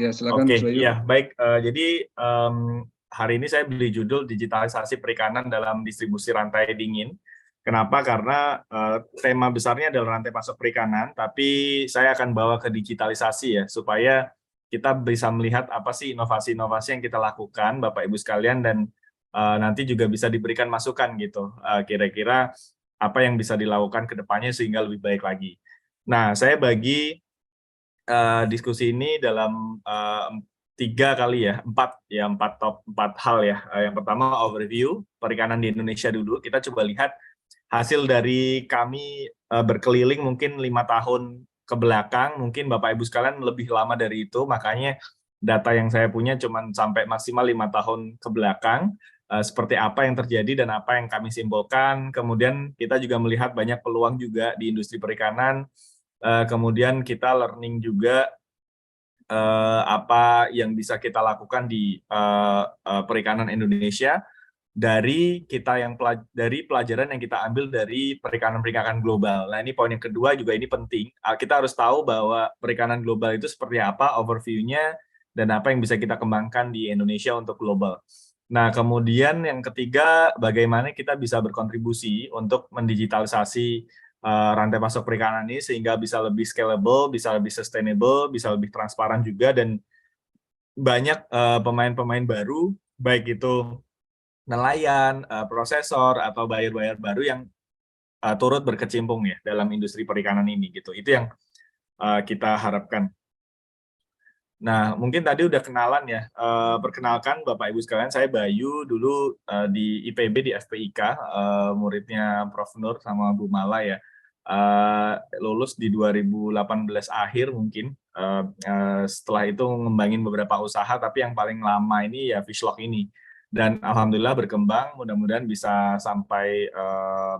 Ya, silakan Mas Oke, Bayu. ya baik. Jadi hari ini saya beri judul digitalisasi perikanan dalam distribusi rantai dingin. Kenapa? Karena tema besarnya adalah rantai pasok perikanan, tapi saya akan bawa ke digitalisasi ya, supaya kita bisa melihat apa sih inovasi-inovasi yang kita lakukan, Bapak Ibu sekalian, dan nanti juga bisa diberikan masukan gitu. Kira-kira apa yang bisa dilakukan ke depannya sehingga lebih baik lagi. Nah, saya bagi diskusi ini dalam tiga kali ya, empat hal ya. Yang pertama overview perikanan di Indonesia dulu. Kita coba lihat hasil dari kami berkeliling mungkin 5 tahun ke belakang. Mungkin Bapak Ibu sekalian lebih lama dari itu, makanya data yang saya punya cuma sampai maksimal 5 tahun ke belakang. Seperti apa yang terjadi dan apa yang kami simpulkan. Kemudian kita juga melihat banyak peluang juga di industri perikanan. Kemudian kita learning juga apa yang bisa kita lakukan di perikanan Indonesia dari dari pelajaran yang kita ambil dari perikanan-perikanan global. Nah, ini poin yang kedua juga ini penting. Kita harus tahu bahwa perikanan global itu seperti apa, overview-nya, dan apa yang bisa kita kembangkan di Indonesia untuk global. Nah, kemudian yang ketiga, bagaimana kita bisa berkontribusi untuk mendigitalisasi rantai pasok perikanan ini sehingga bisa lebih scalable, bisa lebih sustainable, bisa lebih transparan juga, dan banyak pemain-pemain baru, baik itu nelayan, prosesor, atau buyer-buyer baru yang turut berkecimpung ya dalam industri perikanan ini gitu. Itu yang kita harapkan. Nah, mungkin tadi udah kenalan ya. Perkenalkan Bapak Ibu sekalian, saya Bayu, dulu di IPB di FPIK, muridnya Prof. Nur sama Bu Mala ya. Lulus di 2018 akhir mungkin. Setelah itu ngembangin beberapa usaha, tapi yang paling lama ini ya Fishlog ini. Dan alhamdulillah berkembang, mudah-mudahan bisa sampai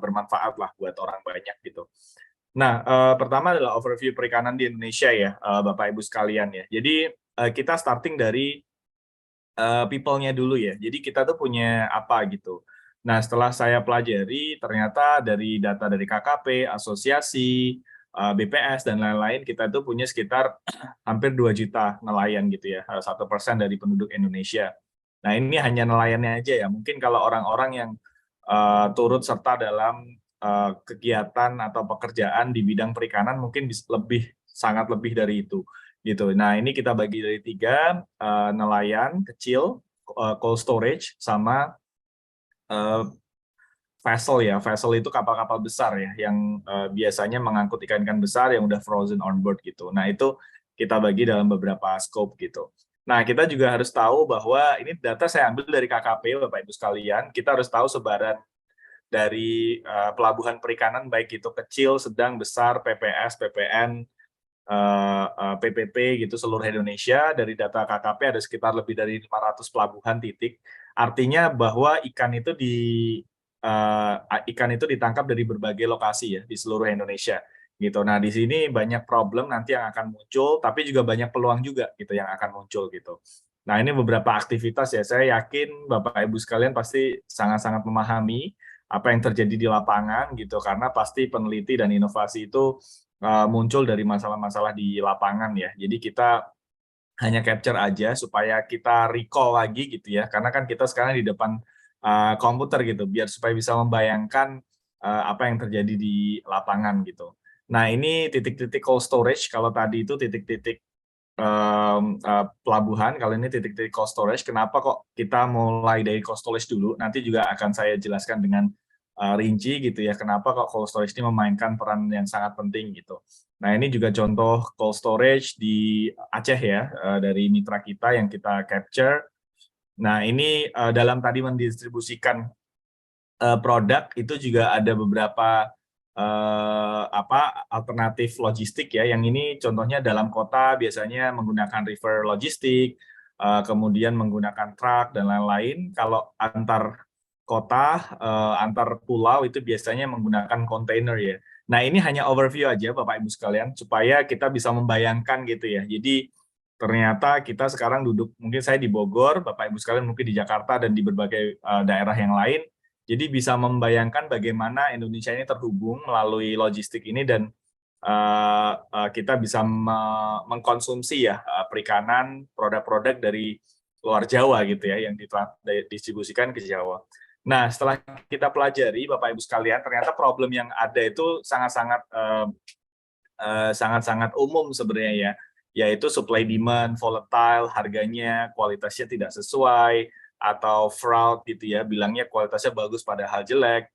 bermanfaat lah buat orang banyak gitu. Nah, pertama adalah overview perikanan di Indonesia ya, Bapak Ibu sekalian ya. Jadi kita starting dari people-nya dulu ya. Jadi kita tuh punya apa gitu. Nah, setelah saya pelajari, ternyata dari data dari KKP, asosiasi, BPS, dan lain-lain, kita tuh punya sekitar hampir 2 juta nelayan gitu ya, 1% dari penduduk Indonesia. Nah, ini hanya nelayannya aja ya. Mungkin kalau orang-orang yang turut serta dalam kegiatan atau pekerjaan di bidang perikanan mungkin sangat lebih dari itu gitu. Nah, ini kita bagi dari 3, nelayan kecil, cold storage, sama vessel ya. Vessel itu kapal-kapal besar ya yang biasanya mengangkut ikan-ikan besar yang udah frozen on board gitu. Nah, itu kita bagi dalam beberapa scope gitu. Nah, kita juga harus tahu bahwa ini data saya ambil dari KKP, Bapak Ibu sekalian. Kita harus tahu sebaran dari pelabuhan perikanan, baik itu kecil, sedang, besar, PPS, PPN, PPP gitu seluruh Indonesia. Dari data KKP ada sekitar lebih dari 500 pelabuhan titik. Artinya bahwa ikan itu ditangkap dari berbagai lokasi ya di seluruh Indonesia gitu. Nah, di sini banyak problem nanti yang akan muncul, tapi juga banyak peluang juga gitu yang akan muncul gitu. Nah, ini beberapa aktivitas ya. Saya yakin Bapak Ibu sekalian pasti sangat-sangat memahami apa yang terjadi di lapangan gitu, karena pasti peneliti dan inovasi itu muncul dari masalah-masalah di lapangan ya. Jadi kita hanya capture aja supaya kita recall lagi gitu ya, karena kan kita sekarang di depan komputer gitu, biar supaya bisa membayangkan apa yang terjadi di lapangan gitu. Nah, ini titik-titik cold storage, kalau tadi itu titik-titik pelabuhan, kalau ini titik-titik cold storage. Kenapa kok kita mulai dari cold storage dulu? Nanti juga akan saya jelaskan dengan rinci gitu ya, kenapa kok cold storage ini memainkan peran yang sangat penting gitu. Nah, ini juga contoh cold storage di Aceh ya, dari mitra kita yang kita capture. Nah, ini dalam tadi mendistribusikan produk itu juga ada beberapa alternatif logistik ya. Yang ini contohnya dalam kota biasanya menggunakan river logistik, kemudian menggunakan truk dan lain-lain. Kalau antar kota, antar pulau itu biasanya menggunakan kontainer ya. Nah, ini hanya overview aja Bapak Ibu sekalian supaya kita bisa membayangkan gitu ya. Jadi ternyata kita sekarang duduk, mungkin saya di Bogor, Bapak Ibu sekalian mungkin di Jakarta dan di berbagai daerah yang lain. Jadi bisa membayangkan bagaimana Indonesia ini terhubung melalui logistik ini, dan kita bisa mengkonsumsi ya perikanan, produk-produk dari luar Jawa gitu ya, yang didistribusikan ke Jawa. Nah, setelah kita pelajari, Bapak Ibu sekalian, ternyata problem yang ada itu sangat-sangat umum sebenarnya ya, yaitu supply demand, volatile, harganya, kualitasnya tidak sesuai, atau fraud gitu ya, bilangnya kualitasnya bagus padahal jelek.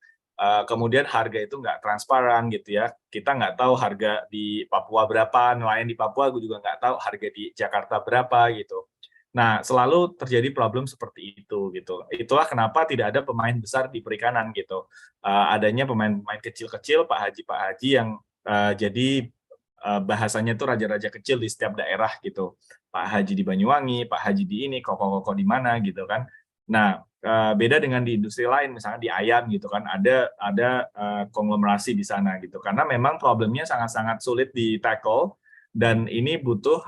Kemudian harga itu nggak transparan gitu ya, kita nggak tahu harga di Papua berapa, nelayan di Papua gue juga nggak tahu harga di Jakarta berapa gitu. Nah, selalu terjadi problem seperti itu gitu. Itulah kenapa tidak ada pemain besar di perikanan gitu. Adanya pemain-pemain kecil-kecil, Pak Haji yang jadi bahasanya itu raja-raja kecil di setiap daerah gitu. Pak Haji di Banyuwangi, Pak Haji di ini, koko-koko di mana gitu kan. Nah, beda dengan di industri lain, misalnya di ayam gitu kan, ada konglomerasi di sana gitu. Karena memang problemnya sangat-sangat sulit di tackle, dan ini butuh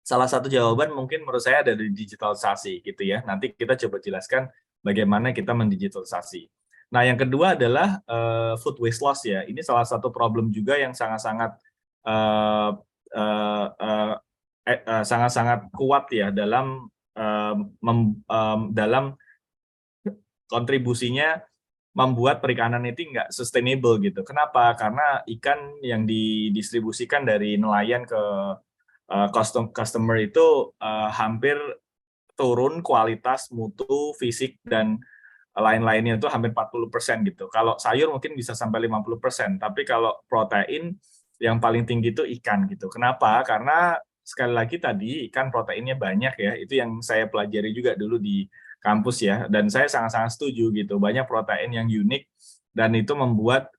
salah satu jawaban mungkin menurut saya ada di digitalisasi gitu ya. Nanti kita coba jelaskan bagaimana kita mendigitalisasi. Nah, yang kedua adalah food waste loss ya. Ini salah satu problem juga yang sangat-sangat uh, uh, uh, sangat-sangat kuat ya dalam kontribusinya membuat perikanan itu nggak sustainable gitu. Kenapa? Karena ikan yang didistribusikan dari nelayan ke customer itu hampir turun kualitas, mutu, fisik, dan lain-lainnya itu hampir 40% gitu. Kalau sayur mungkin bisa sampai 50%, tapi kalau protein yang paling tinggi itu ikan gitu. Kenapa? Karena sekali lagi tadi ikan proteinnya banyak ya, itu yang saya pelajari juga dulu di kampus ya, dan saya sangat-sangat setuju gitu. Banyak protein yang unik dan itu membuat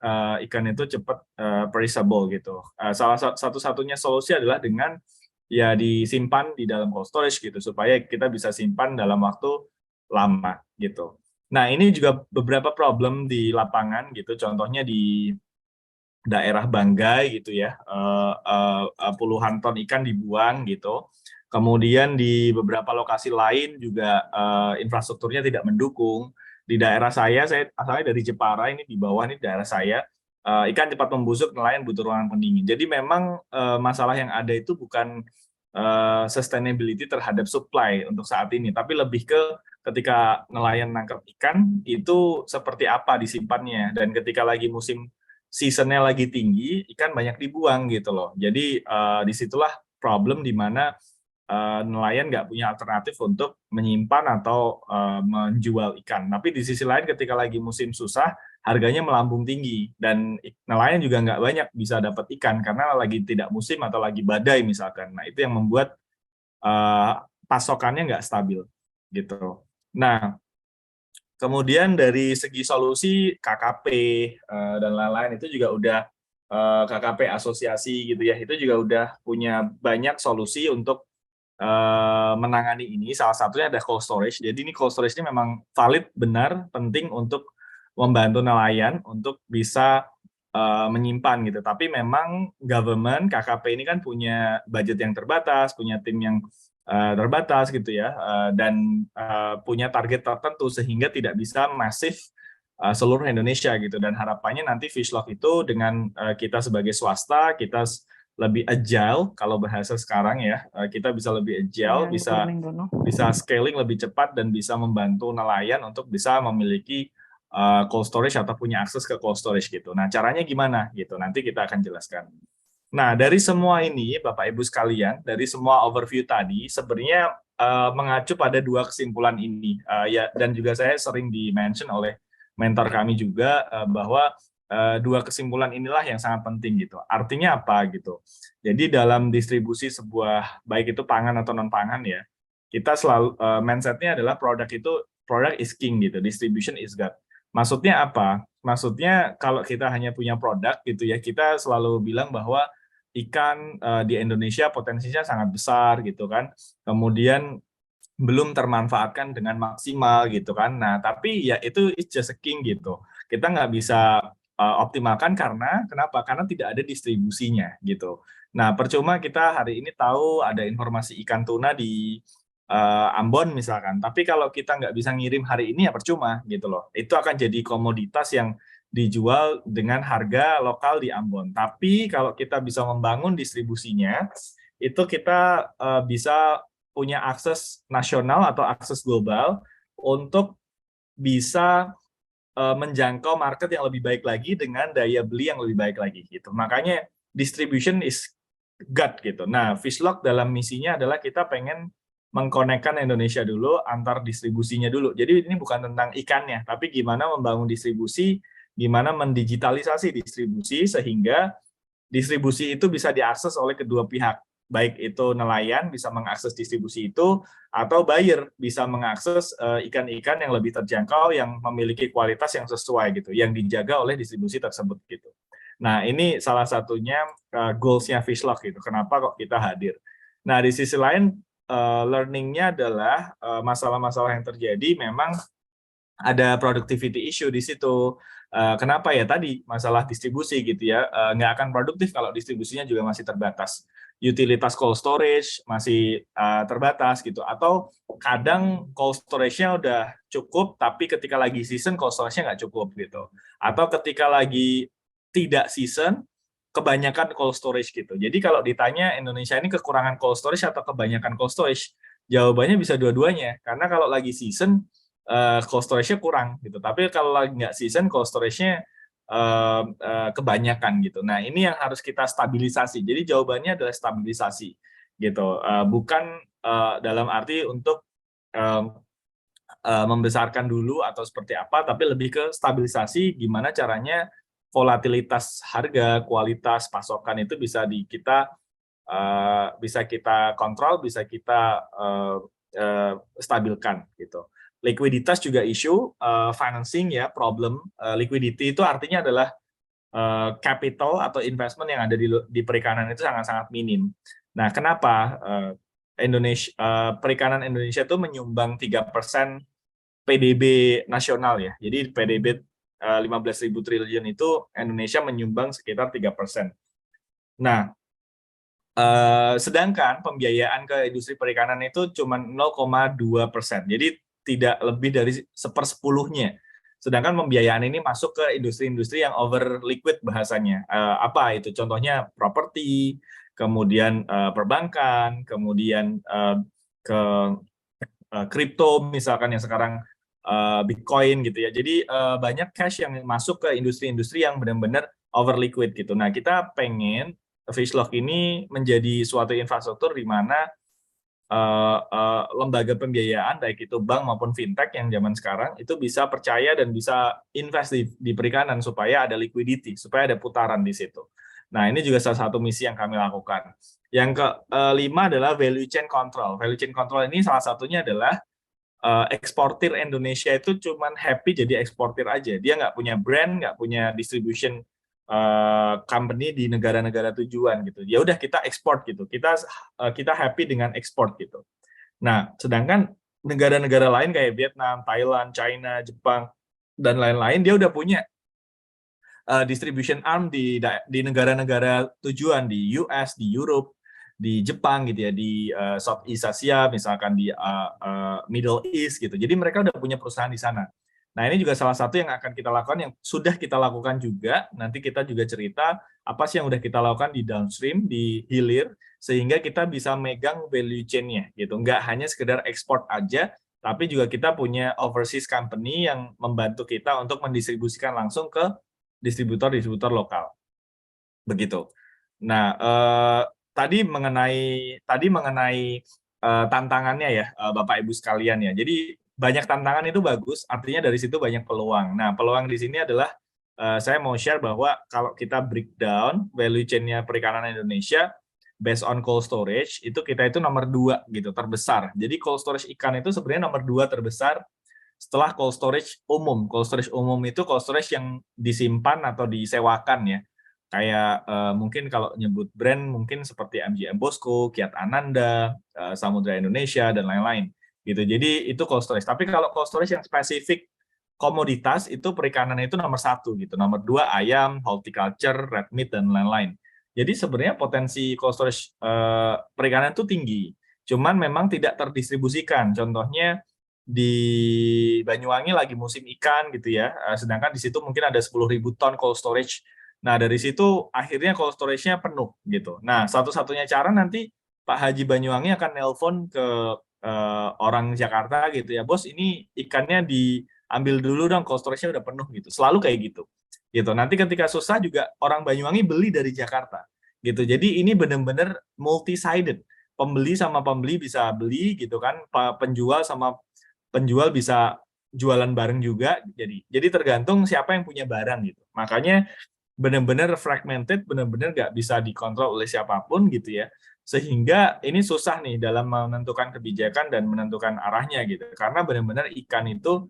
ikan itu cepat perishable gitu. Salah satu-satunya solusi adalah dengan ya disimpan di dalam cold storage gitu supaya kita bisa simpan dalam waktu lama gitu. Nah, ini juga beberapa problem di lapangan gitu. Contohnya di daerah Banggai gitu ya, puluhan ton ikan dibuang gitu. Kemudian di beberapa lokasi lain juga infrastrukturnya tidak mendukung. Di daerah saya asalnya dari Jepara, ini di bawah ini daerah saya, ikan cepat membusuk, nelayan butuh ruangan pendingin. Jadi memang masalah yang ada itu bukan sustainability terhadap supply untuk saat ini, tapi lebih ke ketika nelayan nangkap ikan itu seperti apa disimpannya, dan ketika lagi musim seasonnya lagi tinggi, ikan banyak dibuang gitu loh. Jadi disitulah problem di mana nelayan nggak punya alternatif untuk menyimpan atau menjual ikan. Tapi di sisi lain ketika lagi musim susah, harganya melambung tinggi dan nelayan juga nggak banyak bisa dapat ikan karena lagi tidak musim atau lagi badai misalkan. Nah, itu yang membuat pasokannya nggak stabil gitu. Nah, kemudian dari segi solusi KKP dan lain-lain itu juga udah KKP asosiasi gitu ya, itu juga udah punya banyak solusi untuk menangani ini. Salah satunya ada cold storage. Jadi ini cold storage ini memang valid, benar, penting untuk membantu nelayan untuk bisa menyimpan gitu. Tapi memang government KKP ini kan punya budget yang terbatas, punya tim yang terbatas gitu ya, dan punya target tertentu sehingga tidak bisa masif seluruh Indonesia gitu. Dan harapannya nanti Fishlock itu dengan kita sebagai swasta, kita lebih agile kalau bahasa sekarang ya, kita bisa lebih agile, bisa scaling lebih cepat dan bisa membantu nelayan untuk bisa memiliki cold storage atau punya akses ke cold storage gitu. Nah, caranya gimana gitu? Nanti kita akan jelaskan. Nah, dari semua ini, Bapak Ibu sekalian, dari semua overview tadi, sebenarnya mengacu pada dua kesimpulan ini. Ya, dan juga saya sering di-mention oleh mentor kami juga bahwa dua kesimpulan inilah yang sangat penting gitu. Artinya apa gitu? Jadi dalam distribusi sebuah, baik itu pangan atau non-pangan ya, kita selalu mindset-nya adalah product is king gitu, distribution is God. Maksudnya apa? Maksudnya kalau kita hanya punya produk gitu ya, kita selalu bilang bahwa ikan di Indonesia potensinya sangat besar gitu kan. Kemudian belum termanfaatkan dengan maksimal gitu kan. Nah, tapi ya itu it's just a king gitu. Kita nggak bisa optimalkan karena kenapa? Karena tidak ada distribusinya gitu. Nah, percuma kita hari ini tahu ada informasi ikan tuna di Ambon misalkan. Tapi kalau kita nggak bisa ngirim hari ini ya percuma gitu loh. Itu akan jadi komoditas yang dijual dengan harga lokal di Ambon. Tapi kalau kita bisa membangun distribusinya, itu kita bisa punya akses nasional atau akses global untuk bisa menjangkau market yang lebih baik lagi dengan daya beli yang lebih baik lagi gitu. Makanya distribution is God gitu. Nah, Fishlock dalam misinya adalah kita pengen mengkonekkan Indonesia dulu antar distribusinya dulu. Jadi ini bukan tentang ikannya, tapi gimana membangun distribusi, gimana mendigitalisasi distribusi sehingga distribusi itu bisa diakses oleh kedua pihak. Baik itu nelayan bisa mengakses distribusi itu, atau buyer bisa mengakses ikan-ikan yang lebih terjangkau, yang memiliki kualitas yang sesuai gitu, yang dijaga oleh distribusi tersebut gitu. Nah, ini salah satunya goals-nya Fishlock gitu. Kenapa kok kita hadir? Nah, di sisi lain learning-nya adalah masalah-masalah yang terjadi memang ada productivity issue di situ. Kenapa ya tadi masalah distribusi gitu ya, nggak akan produktif kalau distribusinya juga masih terbatas. Utilitas cold storage masih terbatas gitu, atau kadang cold storage-nya udah cukup tapi ketika lagi season cold storage-nya nggak cukup gitu, atau ketika lagi tidak season kebanyakan cold storage gitu. Jadi kalau ditanya Indonesia ini kekurangan cold storage atau kebanyakan cold storage, jawabannya bisa dua-duanya. Karena kalau lagi season cold storage-nya kurang gitu. Tapi kalau lagi nggak season, cold storage-nya kebanyakan gitu. Nah, ini yang harus kita stabilisasi. Jadi jawabannya adalah stabilisasi gitu. Bukan dalam arti untuk membesarkan dulu atau seperti apa, tapi lebih ke stabilisasi gimana caranya volatilitas harga, kualitas pasokan itu bisa kita kontrol, bisa kita stabilkan gitu. Likuiditas juga isu, financing ya problem. Liquidity itu artinya adalah capital atau investment yang ada di perikanan itu sangat-sangat minim. Nah, kenapa perikanan Indonesia itu menyumbang 3% PDB nasional ya. Jadi PDB 15.000 triliun itu Indonesia menyumbang sekitar 3%. Nah, sedangkan pembiayaan ke industri perikanan itu cuma 0,2%. Jadi tidak lebih dari 1/10-nya. Sedangkan pembiayaan ini masuk ke industri-industri yang over liquid bahasanya. Apa itu? Contohnya properti, kemudian perbankan, kemudian ke kripto misalkan yang sekarang Bitcoin gitu ya. Jadi banyak cash yang masuk ke industri-industri yang benar-benar over liquid gitu. Nah, kita pengen Fishlock ini menjadi suatu infrastruktur di mana lembaga pembiayaan baik itu bank maupun fintech yang zaman sekarang itu bisa percaya dan bisa invest di perikanan supaya ada liquidity, supaya ada putaran di situ. Nah, ini juga salah satu misi yang kami lakukan. Yang kelima adalah value chain control. Value chain control ini salah satunya adalah eksportir Indonesia itu cuman happy jadi eksportir aja. Dia nggak punya brand, nggak punya distribution company di negara-negara tujuan gitu. Ya udah kita ekspor gitu. Kita happy dengan ekspor gitu. Nah, sedangkan negara-negara lain kayak Vietnam, Thailand, China, Jepang dan lain-lain dia udah punya distribution arm di negara-negara tujuan, di US, di Europe, di Jepang gitu ya, di Southeast Asia, misalkan di Middle East gitu. Jadi mereka udah punya perusahaan di sana. Nah, ini juga salah satu yang akan kita lakukan, yang sudah kita lakukan juga. Nanti kita juga cerita apa sih yang udah kita lakukan di downstream, di hilir, sehingga kita bisa megang value chain-nya gitu. Nggak hanya sekedar ekspor aja, tapi juga kita punya overseas company yang membantu kita untuk mendistribusikan langsung ke distributor-distributor lokal. Begitu. Nah, tadi mengenai tantangannya ya, Bapak Ibu sekalian ya. Jadi banyak tantangan itu bagus, artinya dari situ banyak peluang. Nah, peluang di sini adalah saya mau share bahwa kalau kita breakdown value chain-nya perikanan Indonesia based on cold storage, itu kita itu nomor 2 gitu, terbesar. Jadi cold storage ikan itu sebenarnya nomor 2 terbesar setelah cold storage umum. Cold storage umum itu cold storage yang disimpan atau disewakan ya. Kayak mungkin kalau nyebut brand mungkin seperti MGM Bosco, Kiat Ananda, Samudra Indonesia dan lain-lain gitu. Jadi itu cold storage. Tapi kalau cold storage yang spesifik komoditas itu perikanan itu nomor 1 gitu. Nomor 2 ayam, horticulture, red meat dan lain-lain. Jadi sebenarnya potensi cold storage perikanan itu tinggi. Cuman memang tidak terdistribusikan. Contohnya di Banyuwangi lagi musim ikan gitu ya, sedangkan di situ mungkin ada 10.000 ton cold storage. Nah, dari situ akhirnya cold storage-nya penuh gitu. Nah, satu-satunya cara nanti Pak Haji Banyuwangi akan nelpon ke orang Jakarta gitu ya, bos ini ikannya diambil dulu dong, cold storage-nya udah penuh gitu. Selalu kayak gitu. Gitu. Nanti ketika susah juga orang Banyuwangi beli dari Jakarta gitu. Jadi ini benar-benar multi-sided. Pembeli sama pembeli bisa beli gitu kan, penjual sama penjual bisa jualan bareng juga. Jadi tergantung siapa yang punya barang gitu. Makanya benar-benar fragmented, benar-benar nggak bisa dikontrol oleh siapapun gitu ya. Sehingga ini susah nih dalam menentukan kebijakan dan menentukan arahnya gitu. Karena benar-benar ikan itu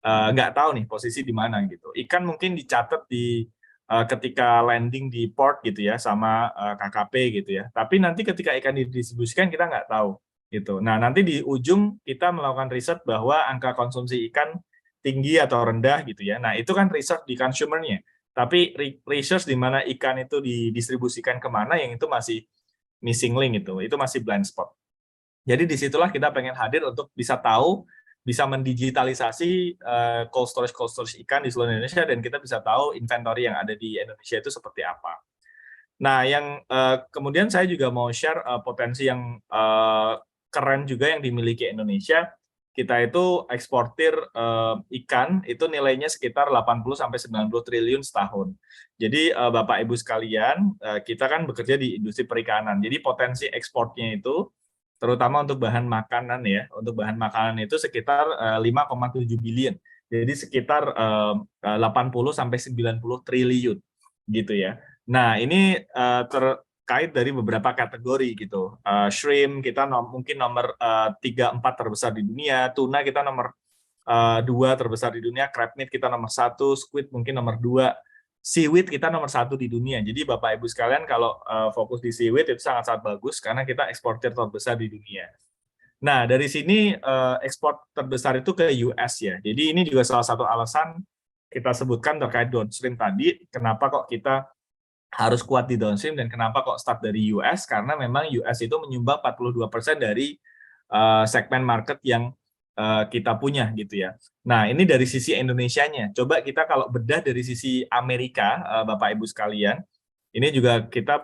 nggak tahu nih posisi di mana gitu. Ikan mungkin dicatat di ketika landing di port gitu ya sama KKP gitu ya. Tapi nanti ketika ikan didistribusikan kita nggak tahu gitu. Nah, nanti di ujung kita melakukan riset bahwa angka konsumsi ikan tinggi atau rendah gitu ya. Nah, itu kan riset di consumernya. Tapi research di mana ikan itu didistribusikan kemana yang itu masih missing link itu masih blind spot. Jadi disitulah kita pengen hadir untuk bisa tahu, bisa mendigitalisasi cold storage ikan di seluruh Indonesia dan kita bisa tahu inventory yang ada di Indonesia itu seperti apa. Nah, yang kemudian saya juga mau share potensi yang keren juga yang dimiliki Indonesia. Kita itu eksportir ikan itu nilainya sekitar 80 sampai 90 triliun setahun. Jadi Bapak Ibu sekalian, kita kan bekerja di industri perikanan. Jadi potensi ekspornya itu terutama untuk bahan makanan ya, untuk bahan makanan itu sekitar 5,7 billion. Jadi sekitar 80 sampai 90 triliun gitu ya. Nah, ini terkait dari beberapa kategori gitu. Shrimp kita mungkin nomor 3-4 terbesar di dunia, tuna kita nomor 2 terbesar di dunia, crab meat kita nomor 1, squid mungkin nomor 2, seaweed kita nomor 1 di dunia. Jadi Bapak Ibu sekalian kalau fokus di seaweed itu sangat-sangat bagus karena kita eksportir terbesar di dunia. Nah, dari sini ekspor terbesar itu ke US ya. Jadi ini juga salah satu alasan kita sebutkan terkait downstream tadi, kenapa kok kita harus kuat di downstream dan kenapa kok start dari US, karena memang US itu menyumbang 42% dari segmen market yang kita punya gitu ya. Nah, ini dari sisi Indonesianya. Coba kita kalau bedah dari sisi Amerika, Bapak Ibu sekalian, ini juga kita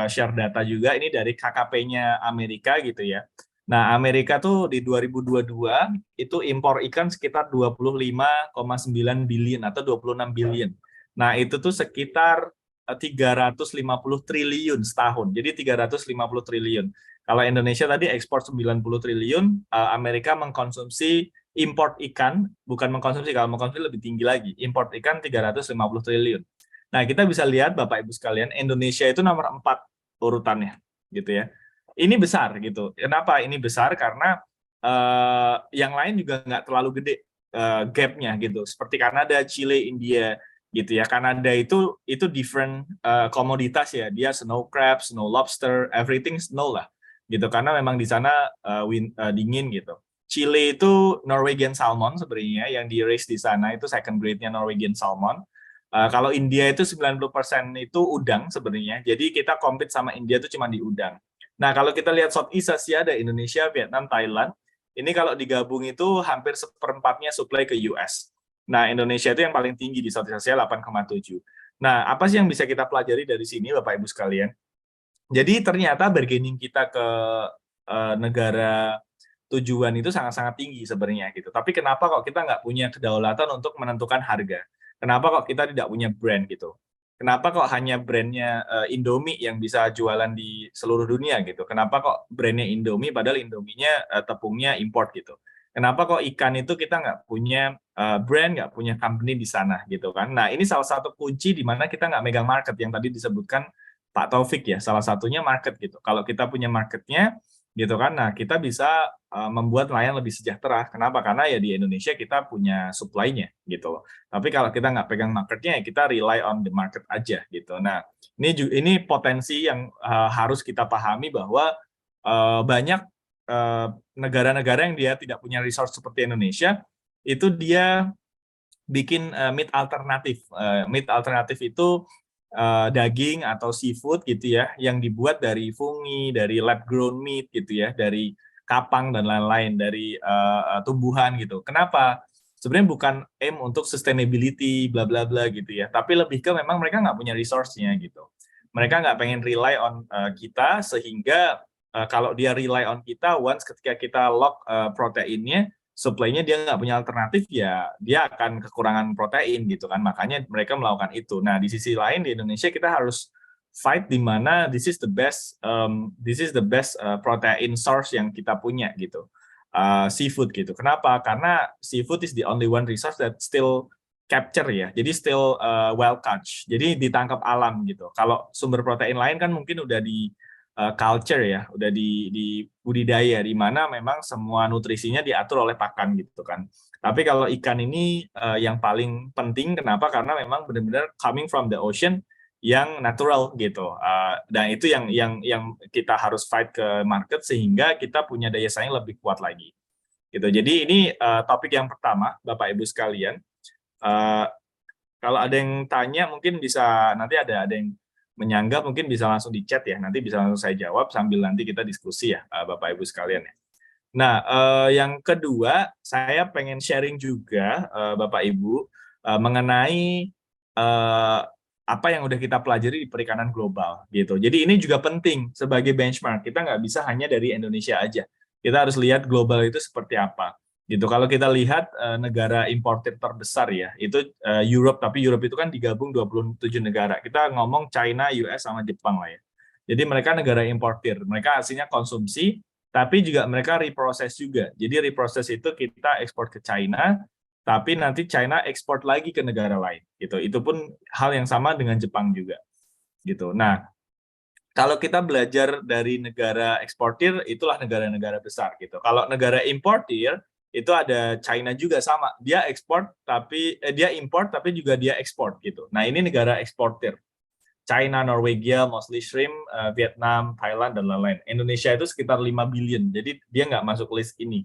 share data juga, ini dari KKP-nya Amerika gitu ya. Nah, Amerika tuh di 2022 itu impor ikan sekitar 25,9 billion atau 26 billion. Nah, itu tuh sekitar 350 triliun setahun. Jadi 350 triliun. Kalau Indonesia tadi ekspor 90 triliun, Amerika mengkonsumsi import ikan, bukan mengkonsumsi, kalau mengkonsumsi lebih tinggi lagi. Import ikan 350 triliun. Nah, kita bisa lihat Bapak Ibu sekalian, Indonesia itu nomor 4 urutannya, gitu ya. Ini besar gitu. Kenapa ini besar? Karena yang lain juga nggak terlalu gede gap-nya gitu. Seperti Kanada, Chile, India gitu ya. Kanada itu different komoditas ya. Dia snow crab, snow lobster, everything snow lah. Gitu karena memang di sana dingin gitu. Chile itu Norwegian salmon sebenarnya yang di raise di sana itu second grade-nya Norwegian salmon. Kalau India itu 90% itu udang sebenarnya. Jadi kita compete sama India itu cuma di udang. Nah, kalau kita lihat Southeast Asia ada Indonesia, Vietnam, Thailand. Ini kalau digabung itu hampir seperempatnya supply ke US. Nah, Indonesia itu yang paling tinggi di Southeast Asia 8,7. Nah, apa sih yang bisa kita pelajari dari sini Bapak Ibu sekalian? Jadi ternyata bargaining kita ke negara tujuan itu sangat-sangat tinggi sebenarnya gitu. Tapi kenapa kok kita nggak punya kedaulatan untuk menentukan harga? Kenapa kok kita tidak punya brand gitu? Kenapa kok hanya brandnya Indomie yang bisa jualan di seluruh dunia gitu? Kenapa kok brandnya Indomie padahal Indominya tepungnya import gitu? Kenapa kok ikan itu kita nggak punya brand, nggak punya company di sana gitu kan? Nah ini salah satu kunci di mana kita nggak megang market yang tadi disebutkan Pak Taufik ya, salah satunya market gitu. Kalau kita punya marketnya gitu kan, nah kita bisa membuat nelayan lebih sejahtera. Kenapa? Karena ya di Indonesia kita punya supply-nya gitu loh. Tapi kalau kita nggak pegang marketnya, ya kita rely on the market aja gitu. Nah, ini potensi yang harus kita pahami bahwa banyak negara-negara yang dia tidak punya resource seperti Indonesia, itu dia bikin meat alternatif. Meat alternatif itu daging atau seafood gitu ya, yang dibuat dari fungi, dari lab grown meat gitu ya, dari kapang dan lain-lain dari tumbuhan gitu. Kenapa? Sebenarnya bukan aim untuk sustainability bla bla bla gitu ya, tapi lebih ke memang mereka nggak punya resource-nya gitu. Mereka nggak pengen rely on kita, sehingga kalau dia rely on kita, once ketika kita lock proteinnya, supply-nya dia nggak punya alternatif, ya dia akan kekurangan protein gitu kan. Makanya mereka melakukan itu. Nah, di sisi lain di Indonesia kita harus fight di mana this is the best protein source yang kita punya gitu. Seafood gitu. Kenapa? Karena seafood is the only one resource that still capture ya. Jadi still well catch. Jadi ditangkap alam gitu. Kalau sumber protein lain kan mungkin udah di culture ya, udah di budidaya, di mana memang semua nutrisinya diatur oleh pakan gitu kan. Tapi kalau ikan ini yang paling penting, kenapa? Karena memang benar-benar coming from the ocean yang natural gitu. Dan itu yang kita harus fight ke market sehingga kita punya daya saing lebih kuat lagi. Gitu. Jadi ini topik yang pertama, Bapak Ibu sekalian. Kalau ada yang tanya mungkin bisa, nanti ada yang menyanggap mungkin bisa langsung di chat ya. Nanti bisa langsung saya jawab sambil nanti kita diskusi ya, Bapak Ibu sekalian ya. Nah, yang kedua, saya pengen sharing juga, Bapak Ibu, mengenai apa yang udah kita pelajari di perikanan global gitu. Jadi ini juga penting sebagai benchmark. Kita nggak bisa hanya dari Indonesia aja. Kita harus lihat global itu seperti apa. Gitu. Kalau kita lihat negara importer terbesar ya, itu Europe, tapi Europe itu kan digabung 27 negara. Kita ngomong China, US sama Jepang lah ya. Jadi mereka negara importer. Mereka hasilnya konsumsi, tapi juga mereka reproses juga. Jadi reproses itu kita ekspor ke China, tapi nanti China ekspor lagi ke negara lain gitu. Itu pun hal yang sama dengan Jepang juga gitu. Nah, kalau kita belajar dari negara eksportir, itulah negara-negara besar gitu. Kalau negara importir itu ada China juga sama, dia ekspor tapi dia import tapi juga dia ekspor gitu. Nah, ini negara eksportir. China, Norwegia, mostly shrimp, Vietnam, Thailand, dan lain-lain. Indonesia itu sekitar 5 billion, jadi dia nggak masuk list ini.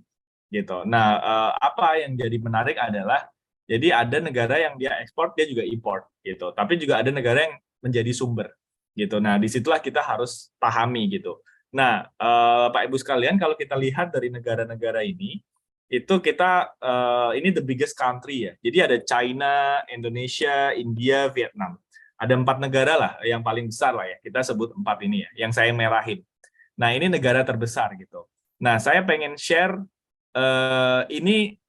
Gitu. Nah, apa yang jadi menarik adalah, jadi ada negara yang dia ekspor, dia juga import. Gitu. Tapi juga ada negara yang menjadi sumber. Gitu. Nah, disitulah kita harus pahami gitu. Nah, Pak Ibu sekalian, kalau kita lihat dari negara-negara ini, itu kita, ini the biggest country ya. Jadi ada China, Indonesia, India, Vietnam. Ada 4 negara lah yang paling besar lah ya, kita sebut 4 ini ya, yang saya merahin. Nah, ini negara terbesar gitu. Nah, saya pengen share ini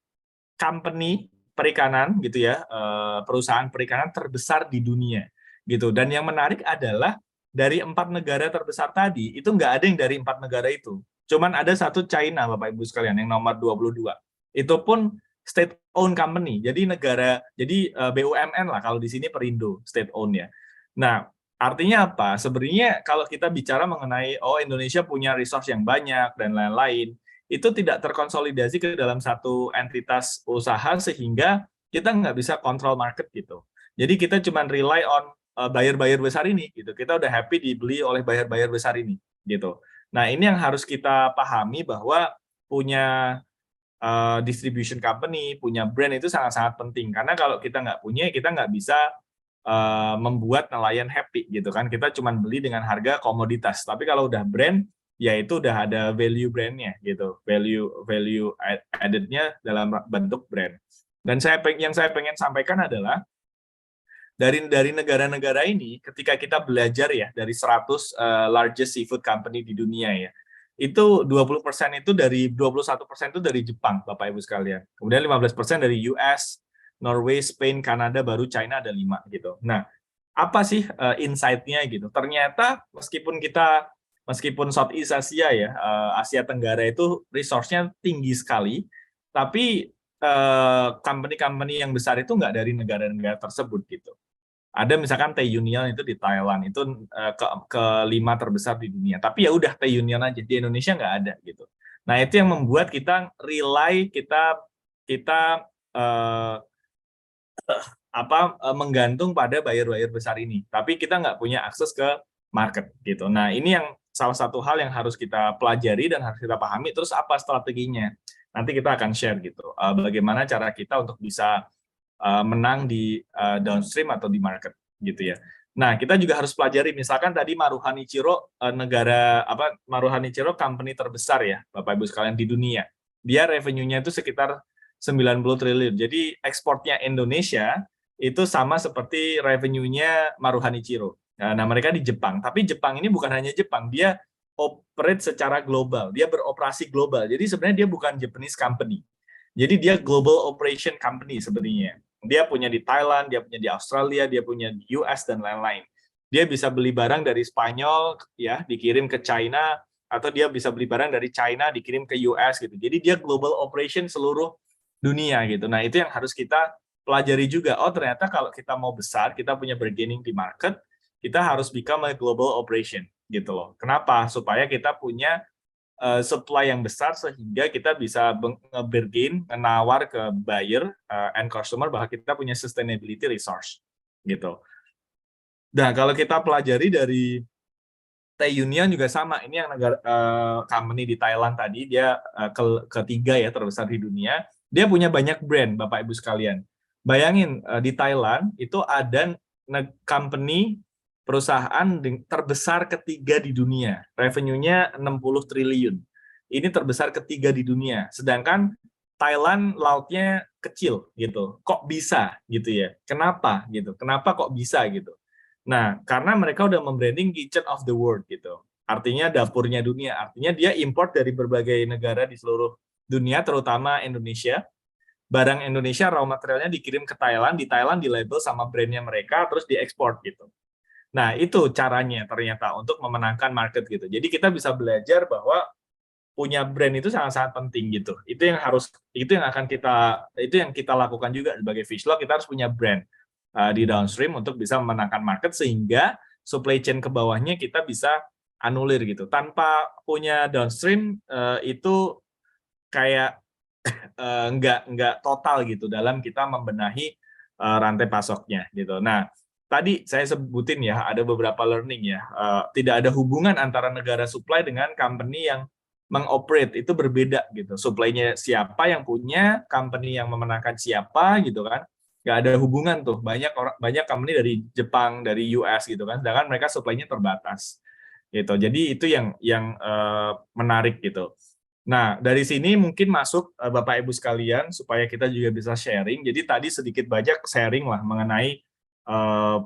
company perikanan gitu ya, perusahaan perikanan terbesar di dunia gitu. Dan yang menarik adalah dari 4 negara terbesar tadi, itu nggak ada yang dari 4 negara itu. Cuman ada satu China, Bapak Ibu sekalian, yang nomor 22. Itu pun state owned company. Jadi negara, jadi BUMN lah kalau di sini Perindo, state owned ya. Nah, artinya apa? Sebenarnya kalau kita bicara mengenai Indonesia punya resource yang banyak dan lain-lain, itu tidak terkonsolidasi ke dalam satu entitas usaha sehingga kita nggak bisa kontrol market gitu. Jadi kita cuma rely on buyer-buyer besar ini gitu. Kita udah happy dibeli oleh buyer-buyer besar ini gitu. Nah, ini yang harus kita pahami bahwa punya distribution company, punya brand itu sangat-sangat penting. Karena kalau kita nggak punya, kita nggak bisa membuat nelayan happy gitu kan. Kita cuma beli dengan harga komoditas. Tapi kalau udah brand, ya itu udah ada value brandnya gitu. Value added-nya dalam bentuk brand. Dan yang saya pengen sampaikan adalah dari negara-negara ini, ketika kita belajar ya dari 100 largest seafood company di dunia ya, itu 20% itu dari 21% itu dari Jepang, Bapak Ibu sekalian. Kemudian 15% dari US, Norway, Spain, Kanada, baru China ada 5 gitu. Nah, apa sih insight-nya gitu? Ternyata meskipun Southeast Asia ya, Asia Tenggara itu resource-nya tinggi sekali, tapi company-company yang besar itu nggak dari negara-negara tersebut gitu. Ada misalkan Union itu di Thailand, itu kelima terbesar di dunia. Tapi ya udah Union aja, di Indonesia nggak ada gitu. Nah, itu yang membuat kita rely, kita menggantung pada buyer-buyer besar ini. Tapi kita nggak punya akses ke market gitu. Nah, ini yang salah satu hal yang harus kita pelajari dan harus kita pahami. Terus apa strateginya? Nanti kita akan share gitu. Bagaimana cara kita untuk bisa menang di downstream atau di market gitu ya. Nah, kita juga harus pelajari, misalkan tadi Maruhanichiro Maruhanichiro company terbesar ya, Bapak Ibu sekalian di dunia. Dia revenue-nya itu sekitar 90 triliun. Jadi ekspornya Indonesia itu sama seperti revenue-nya Maruhanichiro. Nah, mereka di Jepang. Tapi Jepang ini bukan hanya Jepang, dia operate secara global, dia beroperasi global. Jadi sebenarnya dia bukan Japanese company. Jadi dia global operation company sebenarnya. Dia punya di Thailand, dia punya di Australia, dia punya di US dan lain-lain. Dia bisa beli barang dari Spanyol ya, dikirim ke China, atau dia bisa beli barang dari China dikirim ke US gitu. Jadi dia global operation seluruh dunia gitu. Nah, itu yang harus kita pelajari juga. Oh, ternyata kalau kita mau besar, kita punya bargaining di market, kita harus become a global operation gitu loh. Kenapa? Supaya kita punya supply yang besar sehingga kita bisa nge-bargain, menawar ke buyer and customer bahwa kita punya sustainability resource gitu. Nah, kalau kita pelajari dari T-Union juga sama. Ini yang negara company di Thailand tadi, dia ketiga ya terbesar di dunia. Dia punya banyak brand, Bapak Ibu sekalian. Bayangin di Thailand itu ada company perusahaan terbesar ketiga di dunia. Revenue-nya 60 triliun. Ini terbesar ketiga di dunia. Sedangkan Thailand lautnya kecil gitu. Kok bisa gitu ya? Kenapa gitu? Kenapa kok bisa gitu? Nah, karena mereka udah membranding kitchen of the world gitu. Artinya dapurnya dunia. Artinya dia import dari berbagai negara di seluruh dunia, terutama Indonesia. Barang Indonesia raw materialnya dikirim ke Thailand, di Thailand di label sama brandnya mereka, terus diekspor gitu. Nah, itu caranya ternyata untuk memenangkan market gitu. Jadi kita bisa belajar bahwa punya brand itu sangat-sangat penting gitu. Itu yang kita lakukan juga sebagai Fishlock, kita harus punya brand di downstream untuk bisa memenangkan market sehingga supply chain ke bawahnya kita bisa anulir gitu. Tanpa punya downstream itu kayak nggak total gitu dalam kita membenahi rantai pasoknya gitu. Nah, tadi saya sebutin ya ada beberapa learning ya. Tidak ada hubungan antara negara supply dengan company yang mengoperate, itu berbeda gitu. Supply-nya siapa yang punya, company yang memenangkan siapa gitu kan. Nggak ada hubungan tuh. Banyak company dari Jepang, dari US gitu kan. Sedangkan mereka supply-nya terbatas gitu. Jadi itu yang menarik gitu. Nah, dari sini mungkin masuk Bapak Ibu sekalian supaya kita juga bisa sharing. Jadi tadi sedikit banyak sharing lah mengenai eh,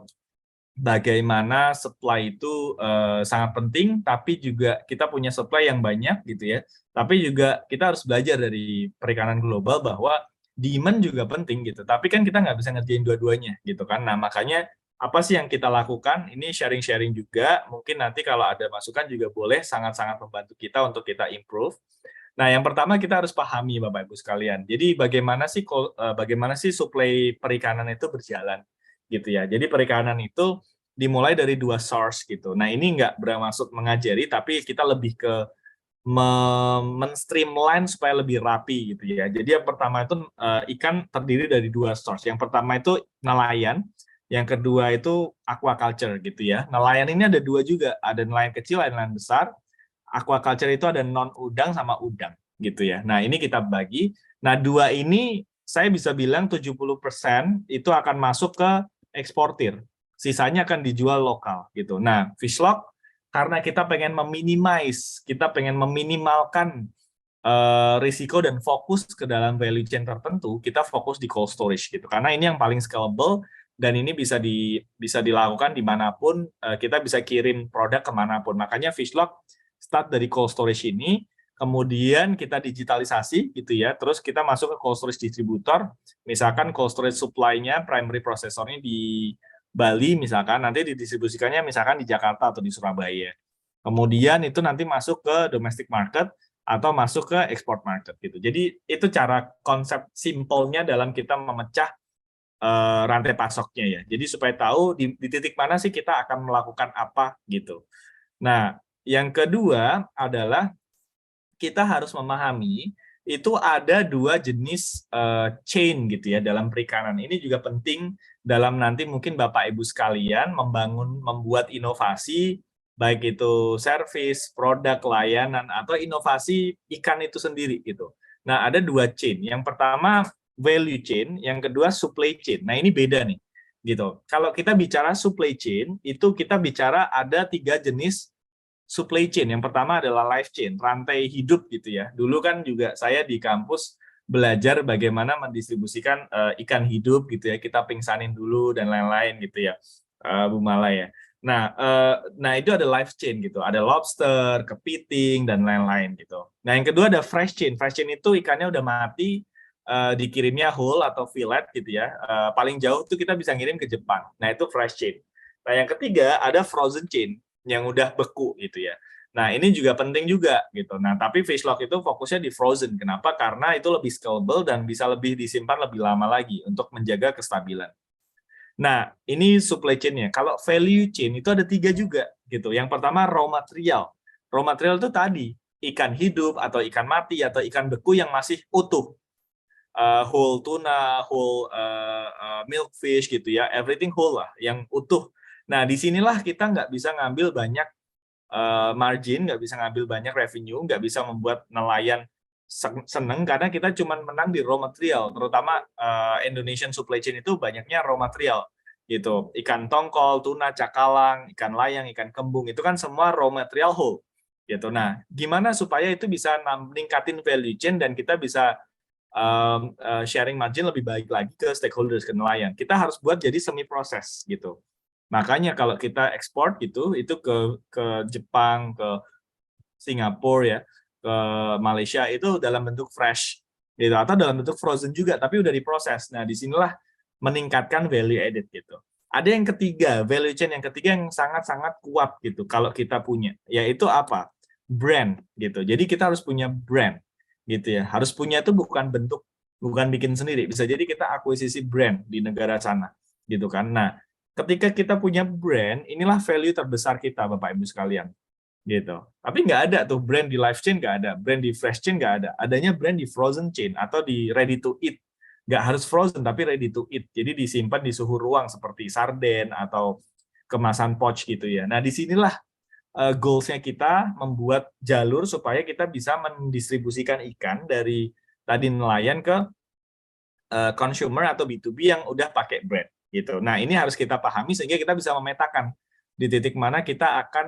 bagaimana supply itu sangat penting, tapi juga kita punya supply yang banyak gitu ya. Tapi juga kita harus belajar dari perikanan global bahwa demand juga penting gitu. Tapi kan kita nggak bisa ngerjain dua-duanya gitu kan. Nah, makanya apa sih yang kita lakukan? Ini sharing-sharing juga. Mungkin nanti kalau ada masukan juga boleh, sangat-sangat membantu kita untuk kita improve. Nah, yang pertama kita harus pahami Bapak Ibu sekalian. Jadi bagaimana sih supply perikanan itu berjalan gitu ya. Jadi perikanan itu dimulai dari dua source gitu. Nah, ini nggak bermaksud mengajari, tapi kita lebih ke men-streamline supaya lebih rapi gitu ya. Jadi yang pertama itu ikan terdiri dari dua source. Yang pertama itu nelayan, yang kedua itu aquaculture gitu ya. Nelayan ini ada dua juga, ada nelayan kecil, ada nelayan besar. Aquaculture itu ada non udang sama udang gitu ya. Nah, ini kita bagi. Nah, dua ini saya bisa bilang 70% itu akan masuk ke eksportir. Sisanya akan dijual lokal gitu. Nah, Fishlock karena kita pengen kita pengen meminimalkan risiko dan fokus ke dalam value chain tertentu, kita fokus di cold storage gitu. Karena ini yang paling scalable dan ini bisa dilakukan dimanapun, kita bisa kirim produk kemanapun. Makanya Fishlock start dari cold storage ini, kemudian kita digitalisasi gitu ya, terus kita masuk ke cold storage distributor, misalkan cold storage supply-nya, primary processor-nya di Bali misalkan, nanti didistribusikannya misalkan di Jakarta atau di Surabaya. Kemudian itu nanti masuk ke domestic market atau masuk ke export market gitu. Jadi itu cara konsep simpelnya dalam kita memecah rantai pasoknya ya. Jadi supaya tahu di titik mana sih kita akan melakukan apa gitu. Nah, yang kedua adalah kita harus memahami itu ada dua jenis chain gitu ya dalam perikanan. Ini juga penting dalam nanti mungkin Bapak Ibu sekalian membuat inovasi, baik itu service, produk, layanan, atau inovasi ikan itu sendiri gitu. Nah, ada dua chain. Yang pertama value chain, yang kedua supply chain. Nah, ini beda nih. gitu. Kalau kita bicara supply chain, itu kita bicara ada 3 jenis supply chain. Yang pertama adalah life chain, rantai hidup gitu ya. Dulu kan juga saya di kampus belajar bagaimana mendistribusikan ikan hidup gitu ya. Kita pingsanin dulu dan lain-lain gitu ya, Bu Mala ya. Nah itu ada life chain gitu. Ada lobster, kepiting dan lain-lain gitu. Nah yang kedua ada fresh chain. Fresh chain itu ikannya udah mati, dikirimnya whole atau fillet gitu ya. Paling jauh tuh kita bisa ngirim ke Jepang. Nah itu fresh chain. Nah yang ketiga ada frozen chain yang udah beku gitu ya. Nah ini juga penting juga gitu. Nah tapi fish lock itu fokusnya di frozen. Kenapa? Karena itu lebih scalable dan bisa lebih disimpan lebih lama lagi untuk menjaga kestabilan. Nah ini supply chain-nya. Kalau value chain itu ada 3 juga gitu. Yang pertama raw material. Raw material itu tadi ikan hidup atau ikan mati atau ikan beku yang masih utuh. Whole tuna, whole milk fish gitu ya, everything whole lah, yang utuh. Nah, disinilah kita nggak bisa ngambil banyak margin, nggak bisa ngambil banyak revenue, nggak bisa membuat nelayan seneng karena kita cuma menang di raw material, terutama Indonesian supply chain itu banyaknya raw material gitu. Ikan tongkol, tuna, cakalang, ikan layang, ikan kembung itu kan semua raw material whole gitu. Nah, gimana supaya itu bisa meningkatin value chain dan kita bisa sharing margin lebih baik lagi ke stakeholders, ke nelayan. Kita harus buat jadi semi proses gitu. Makanya kalau kita ekspor gitu, itu ke Jepang, ke Singapura ya, ke Malaysia itu dalam bentuk fresh gitu atau dalam bentuk frozen juga tapi udah diproses. Nah, disinilah meningkatkan value added gitu. Ada yang ketiga, value chain yang ketiga yang sangat-sangat kuat gitu kalau kita punya, yaitu apa? Brand gitu. Jadi kita harus punya brand gitu ya. Harus punya itu bukan bentuk, bukan bikin sendiri. Bisa jadi kita akuisisi brand di negara sana gitu kan. Nah, ketika kita punya brand, inilah value terbesar kita Bapak Ibu sekalian gitu. Tapi nggak ada tuh brand di live chain, nggak ada, brand di fresh chain nggak ada. Adanya brand di frozen chain atau di ready to eat. Nggak harus frozen tapi ready to eat. Jadi disimpan di suhu ruang seperti sarden atau kemasan pouch gitu ya. Nah disinilah goals-nya kita membuat jalur supaya kita bisa mendistribusikan ikan dari tadi nelayan ke consumer atau B2B yang udah pakai brand gitu. Nah ini harus kita pahami sehingga kita bisa memetakan di titik mana kita akan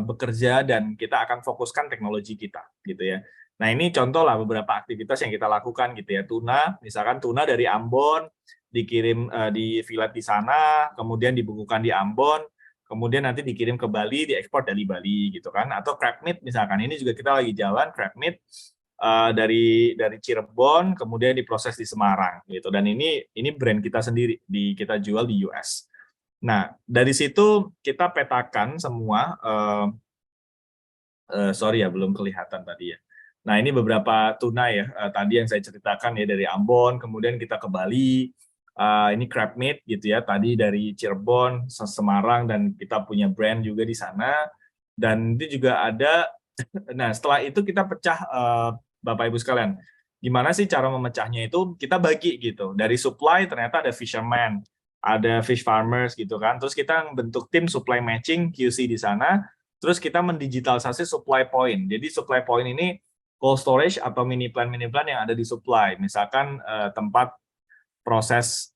bekerja dan kita akan fokuskan teknologi kita gitu ya. Nah ini contoh lah beberapa aktivitas yang kita lakukan gitu ya. Tuna, misalkan tuna dari Ambon dikirim di fillet di sana, kemudian dibukukan di Ambon, kemudian nanti dikirim ke Bali, diekspor dari Bali gitu kan. Atau crab meat misalkan, ini juga kita lagi jalan crab meat dari Cirebon kemudian diproses di Semarang gitu, dan ini brand kita sendiri, kita jual di US. Nah dari situ kita petakan semua, sorry ya belum kelihatan tadi ya. Nah ini beberapa tuna ya, tadi yang saya ceritakan ya dari Ambon, kemudian kita ke Bali, ini crab meat gitu ya, tadi dari Cirebon, Semarang, dan kita punya brand juga di sana. Dan itu juga ada, nah setelah itu kita pecah, Bapak Ibu sekalian. Gimana sih cara memecahnya itu? Kita bagi gitu. Dari supply ternyata ada fisherman, ada fish farmers gitu kan. Terus kita bentuk tim supply matching QC di sana. Terus kita mendigitalisasi supply point. Jadi supply point ini cold storage atau mini plant yang ada di supply. Misalkan tempat proses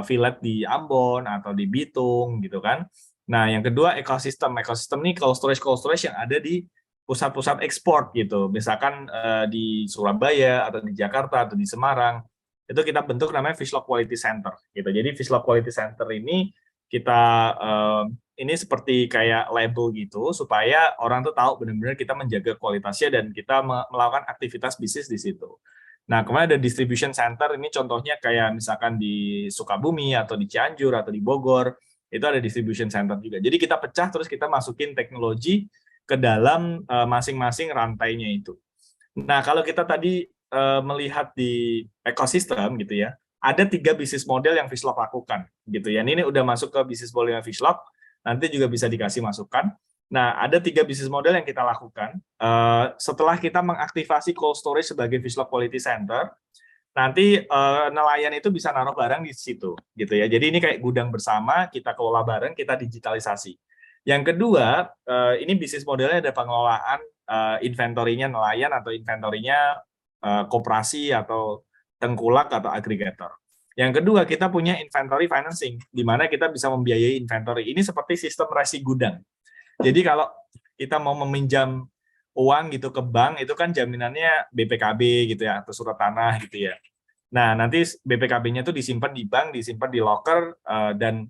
fillet di Ambon atau di Bitung gitu kan. Nah, yang kedua ekosistem. Ekosistem ini cold storage yang ada di pusat-pusat ekspor gitu. Misalkan di Surabaya atau di Jakarta atau di Semarang. Itu kita bentuk namanya Fish Lock Quality Center gitu. Jadi Fish Lock Quality Center ini kita ini seperti kayak label gitu supaya orang tuh tahu benar-benar kita menjaga kualitasnya dan kita melakukan aktivitas bisnis di situ. Nah, kemarin ada distribution center, ini contohnya kayak misalkan di Sukabumi atau di Cianjur atau di Bogor, itu ada distribution center juga. Jadi kita pecah terus kita masukin teknologi ke dalam masing-masing rantainya itu. Nah, kalau kita tadi melihat di ekosistem gitu ya, ada 3 bisnis model yang Fishlock lakukan gitu ya. Ini udah masuk ke bisnis model Fishlock, nanti juga bisa dikasih masukan. Nah, ada 3 bisnis model yang kita lakukan. Setelah kita mengaktifasi cold storage sebagai Fishlock Quality Center, nanti nelayan itu bisa naruh barang di situ gitu ya. Jadi ini kayak gudang bersama, kita kelola bareng, kita digitalisasi. Yang kedua, ini bisnis modelnya ada pengelolaan inventorinya nelayan atau inventorinya koperasi atau tengkulak atau agregator. Yang kedua, kita punya inventory financing, di mana kita bisa membiayai inventory. Ini seperti sistem resi gudang. Jadi kalau kita mau meminjam uang gitu ke bank, itu kan jaminannya BPKB gitu ya, atau surat tanah gitu ya. Nah, nanti BPKB-nya itu disimpan di bank, disimpan di locker, dan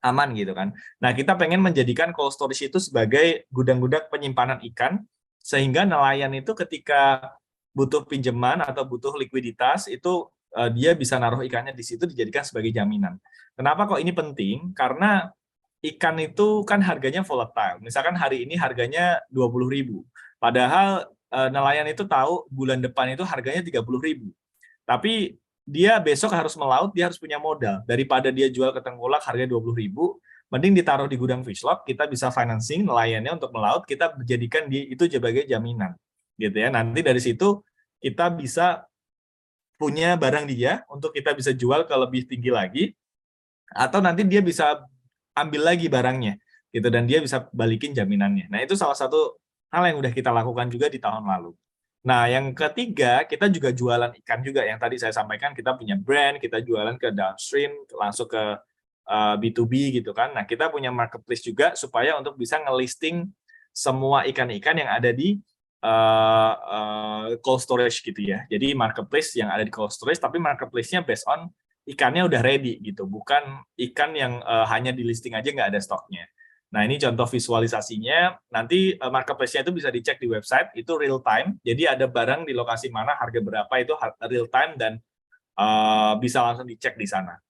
aman gitu kan. Nah, kita pengen menjadikan cold storage itu sebagai gudang-gudang penyimpanan ikan, sehingga nelayan itu ketika butuh pinjaman atau butuh likuiditas, itu dia bisa naruh ikannya di situ dijadikan sebagai jaminan. Kenapa kok ini penting? Karena ikan itu kan harganya volatile. Misalkan hari ini harganya 20.000. Padahal nelayan itu tahu bulan depan itu harganya 30.000. Tapi dia besok harus melaut, dia harus punya modal. Daripada dia jual ke tengkulak harganya 20.000, mending ditaruh di gudang fish lock, kita bisa financing nelayannya untuk melaut, kita jadikan itu sebagai jaminan. Gitu ya. Nanti dari situ kita bisa punya barang dia untuk kita bisa jual ke lebih tinggi lagi, atau nanti dia bisa ambil lagi barangnya gitu, dan dia bisa balikin jaminannya. Nah, itu salah satu hal yang udah kita lakukan juga di tahun lalu. Nah, yang ketiga, kita juga jualan ikan juga. Yang tadi saya sampaikan, kita punya brand, kita jualan ke downstream, langsung ke B2B gitu kan. Nah, kita punya marketplace juga supaya untuk bisa ngelisting semua ikan-ikan yang ada di cold storage gitu ya. Jadi marketplace yang ada di cold storage, tapi marketplace-nya based on ikannya udah ready gitu, bukan ikan yang hanya di listing aja nggak ada stoknya. Nah, ini contoh visualisasinya. Nanti marketplace-nya itu bisa dicek di website, itu real time. Jadi ada barang di lokasi mana, harga berapa, itu real time, dan bisa langsung dicek di sana.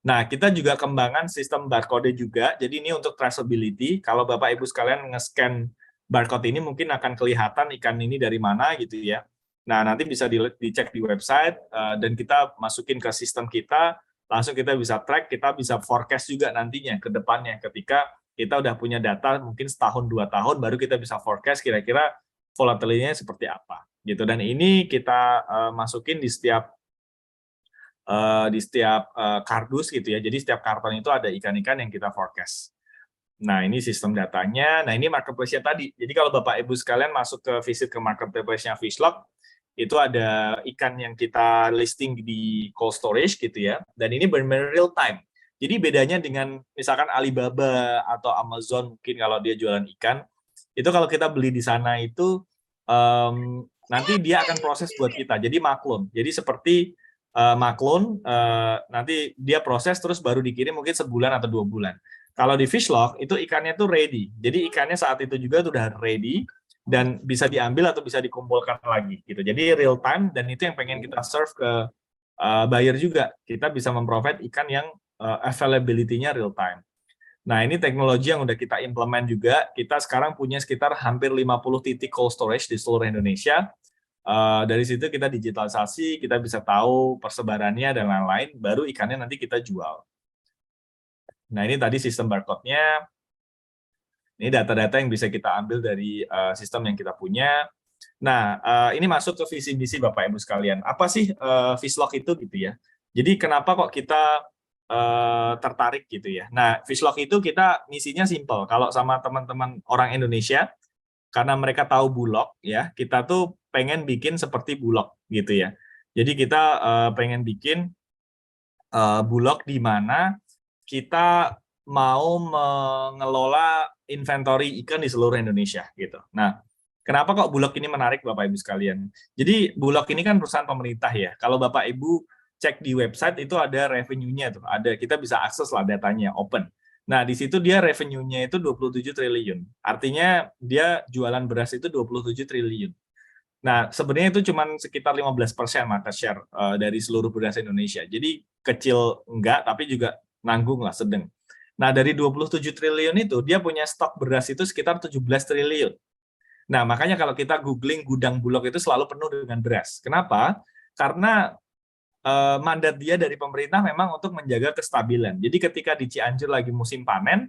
Nah, kita juga kembangkan sistem barcode juga. Jadi ini untuk traceability. Kalau Bapak Ibu sekalian nge-scan barcode ini, mungkin akan kelihatan ikan ini dari mana gitu ya. Nah, nanti bisa dicek di website, dan kita masukin ke sistem kita, langsung kita bisa track, kita bisa forecast juga nantinya ke depannya, ketika kita udah punya data mungkin setahun 2 tahun, baru kita bisa forecast kira-kira volatility-nya seperti apa gitu. Dan ini kita masukin di setiap kardus gitu ya. Jadi setiap karton itu ada ikan-ikan yang kita forecast. Nah, ini sistem datanya. Nah, ini marketplace-nya tadi. Jadi kalau Bapak Ibu sekalian masuk ke visit ke marketplace-nya Fishlock, itu ada ikan yang kita listing di cold storage gitu ya. Dan ini benar-benar real time. Jadi bedanya dengan misalkan Alibaba atau Amazon, mungkin kalau dia jualan ikan, itu kalau kita beli di sana itu nanti dia akan proses buat kita. Jadi maklun. Jadi seperti maklun, nanti dia proses terus baru dikirim mungkin sebulan atau 2 bulan. Kalau di Fishlock itu ikannya tuh ready. Jadi ikannya saat itu juga sudah ready dan bisa diambil atau bisa dikumpulkan lagi gitu. Jadi real time, dan itu yang pengen kita serve ke buyer juga. Kita bisa memprovide ikan yang availability-nya real time. Nah, ini teknologi yang udah kita implement juga. Kita sekarang punya sekitar hampir 50 titik cold storage di seluruh Indonesia. Dari situ kita digitalisasi, kita bisa tahu persebarannya dan lain-lain, baru ikannya nanti kita jual. Nah, ini tadi sistem barcode-nya. Ini data-data yang bisa kita ambil dari sistem yang kita punya. Nah, ini masuk ke visi misi Bapak Ibu sekalian. Apa sih Fishlock itu gitu ya? Jadi kenapa kok kita tertarik gitu ya? Nah, Fishlock itu kita misinya simple. Kalau sama teman-teman orang Indonesia, karena mereka tahu Bulog ya, kita tuh pengen bikin seperti Bulog gitu ya. Jadi kita pengen bikin Bulog di mana kita mau mengelola inventory ikan di seluruh Indonesia gitu. Nah, kenapa kok Bulog ini menarik Bapak Ibu sekalian? Jadi Bulog ini kan perusahaan pemerintah ya. Kalau Bapak Ibu cek di website itu ada revenue-nya tuh, ada, kita bisa akses lah datanya, open. Nah, di situ dia revenue-nya itu 27 triliun. Artinya dia jualan beras itu 27 triliun. Nah, sebenarnya itu cuma sekitar 15% market share dari seluruh beras Indonesia. Jadi kecil enggak, tapi juga nanggung lah, sedang. Nah, dari 27 triliun itu, dia punya stok beras itu sekitar 17 triliun. Nah, makanya kalau kita googling gudang Bulog itu selalu penuh dengan beras. Kenapa? Karena mandat dia dari pemerintah memang untuk menjaga kestabilan. Jadi ketika di Cianjur lagi musim panen,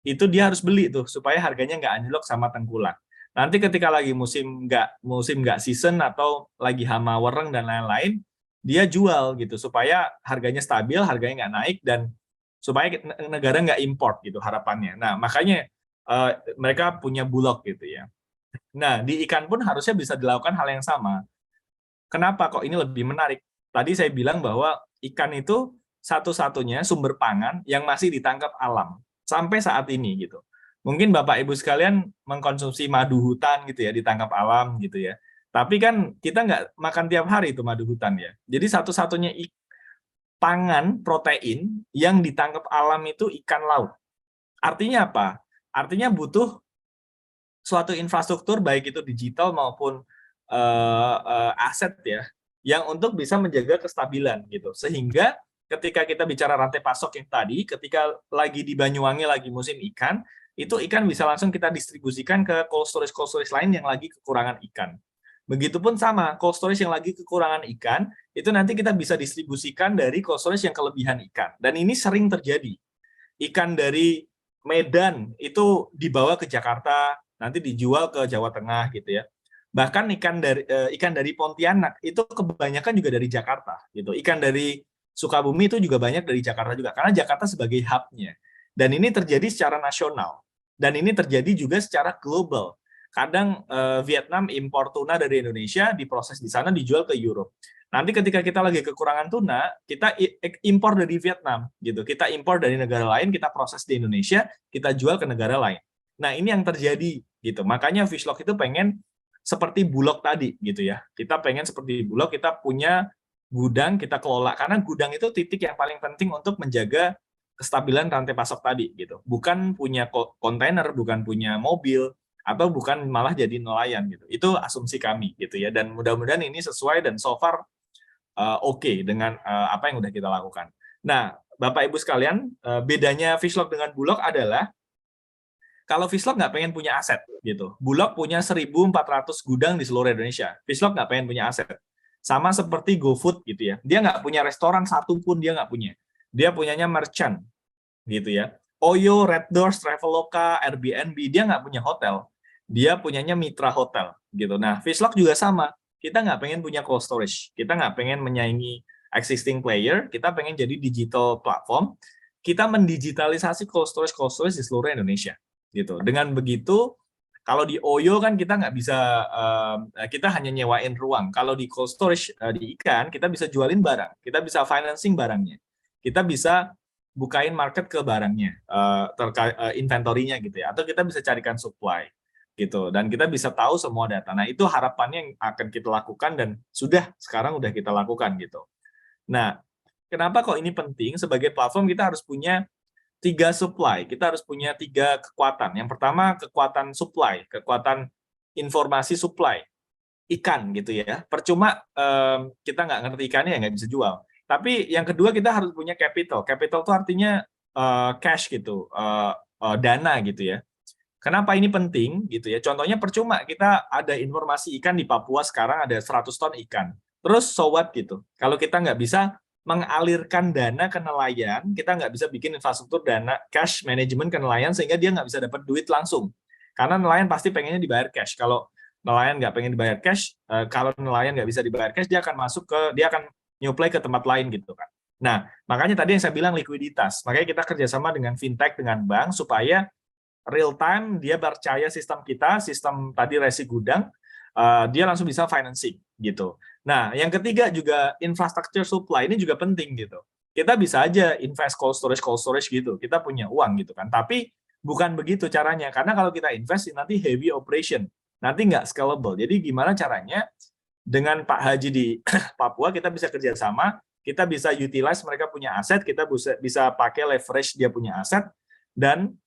itu dia harus beli tuh supaya harganya nggak anjlok sama tengkulak. Nanti ketika lagi musim nggak season atau lagi hama wereng dan lain-lain, dia jual gitu supaya harganya stabil, harganya nggak naik, dan supaya negara nggak import gitu harapannya. Nah, makanya mereka punya Bulog gitu ya. Nah, di ikan pun harusnya bisa dilakukan hal yang sama. Kenapa kok ini lebih menarik? Tadi saya bilang bahwa ikan itu satu-satunya sumber pangan yang masih ditangkap alam sampai saat ini gitu. Mungkin Bapak Ibu sekalian mengkonsumsi madu hutan gitu ya, ditangkap alam gitu ya. Tapi kan kita nggak makan tiap hari itu madu hutan ya. Jadi satu-satunya pangan protein yang ditangkap alam itu ikan laut. Artinya apa? Artinya butuh suatu infrastruktur baik itu digital maupun aset ya, yang untuk bisa menjaga kestabilan gitu. Sehingga ketika kita bicara rantai pasok yang tadi, ketika lagi di Banyuwangi lagi musim ikan, itu ikan bisa langsung kita distribusikan ke cold storage lain yang lagi kekurangan ikan. Begitupun sama, cold storage yang lagi kekurangan ikan, itu nanti kita bisa distribusikan dari cold storage yang kelebihan ikan. Dan ini sering terjadi. Ikan dari Medan itu dibawa ke Jakarta, nanti dijual ke Jawa Tengah gitu ya. Bahkan ikan dari Pontianak itu kebanyakan juga dari Jakarta gitu. Ikan dari Sukabumi itu juga banyak dari Jakarta juga karena Jakarta sebagai hub-nya. Dan ini terjadi secara nasional. Dan ini terjadi juga secara global. Kadang Vietnam impor tuna dari Indonesia, diproses di sana dijual ke Europe. Nanti ketika kita lagi kekurangan tuna, kita impor dari Vietnam gitu. Kita impor dari negara lain, kita proses di Indonesia, kita jual ke negara lain. Nah, ini yang terjadi gitu. Makanya Fishlock itu pengen seperti Bulog tadi gitu ya. Kita pengen seperti Bulog, kita punya gudang, kita kelola karena gudang itu titik yang paling penting untuk menjaga kestabilan rantai pasok tadi gitu. Bukan punya kontainer, bukan punya mobil, atau bukan malah jadi nelayan gitu. Itu asumsi kami gitu ya. Dan mudah-mudahan ini sesuai dan so far oke dengan apa yang udah kita lakukan. Nah, Bapak Ibu sekalian, bedanya Fishlock dengan Bulog adalah kalau Fishlock nggak pengen punya aset gitu. Bulog punya 1.400 gudang di seluruh Indonesia. Fishlock nggak pengen punya aset. Sama seperti GoFood gitu ya. Dia nggak punya restoran satu pun, dia nggak punya. Dia punyanya merchant gitu ya. Oyo, Red Doors, Traveloka, Airbnb, dia nggak punya hotel. Dia punyanya mitra hotel gitu. Nah, Fishlock juga sama. Kita nggak pengen punya cold storage. Kita nggak pengen menyaingi existing player. Kita pengen jadi digital platform. Kita mendigitalisasi cold storage di seluruh Indonesia gitu. Dengan begitu, kalau di Oyo kan kita nggak bisa, kita hanya nyewain ruang. Kalau di cold storage di ikan, kita bisa jualin barang, kita bisa financing barangnya, kita bisa bukain market ke barangnya, terkait inventory-nya gitu ya, atau kita bisa carikan supply gitu, dan kita bisa tahu semua data. Nah, itu harapannya yang akan kita lakukan dan sekarang udah kita lakukan gitu. Nah, kenapa kok ini penting? Sebagai platform kita harus punya 3 supply, kita harus punya 3 kekuatan. Yang pertama kekuatan supply, kekuatan informasi supply, ikan gitu ya. Percuma kita nggak ngerti ikannya ya nggak bisa jual. Tapi yang kedua kita harus punya capital. Capital itu artinya cash gitu, dana gitu ya. Kenapa ini penting gitu ya? Contohnya percuma kita ada informasi ikan di Papua sekarang ada 100 ton ikan. Terus so what gitu. Kalau kita nggak bisa mengalirkan dana ke nelayan, kita nggak bisa bikin infrastruktur dana cash management ke nelayan sehingga dia nggak bisa dapat duit langsung. Karena nelayan pasti pengennya dibayar cash. Kalau nelayan nggak pengen dibayar cash, kalau nelayan nggak bisa dibayar cash, dia akan nyuplai ke tempat lain gitu kan. Nah, makanya tadi yang saya bilang likuiditas. Makanya kita kerjasama dengan fintech, dengan bank supaya real time dia percaya sistem kita, sistem tadi resi gudang, dia langsung bisa financing gitu. Nah, yang ketiga juga infrastructure supply ini juga penting gitu. Kita bisa aja invest cold storage gitu. Kita punya uang gitu kan. Tapi bukan begitu caranya. Karena kalau kita invest nanti heavy operation. Nanti nggak scalable. Jadi gimana caranya dengan Pak Haji di Papua kita bisa kerjasama, kita bisa utilize mereka punya aset, kita bisa pakai leverage dia punya aset, dan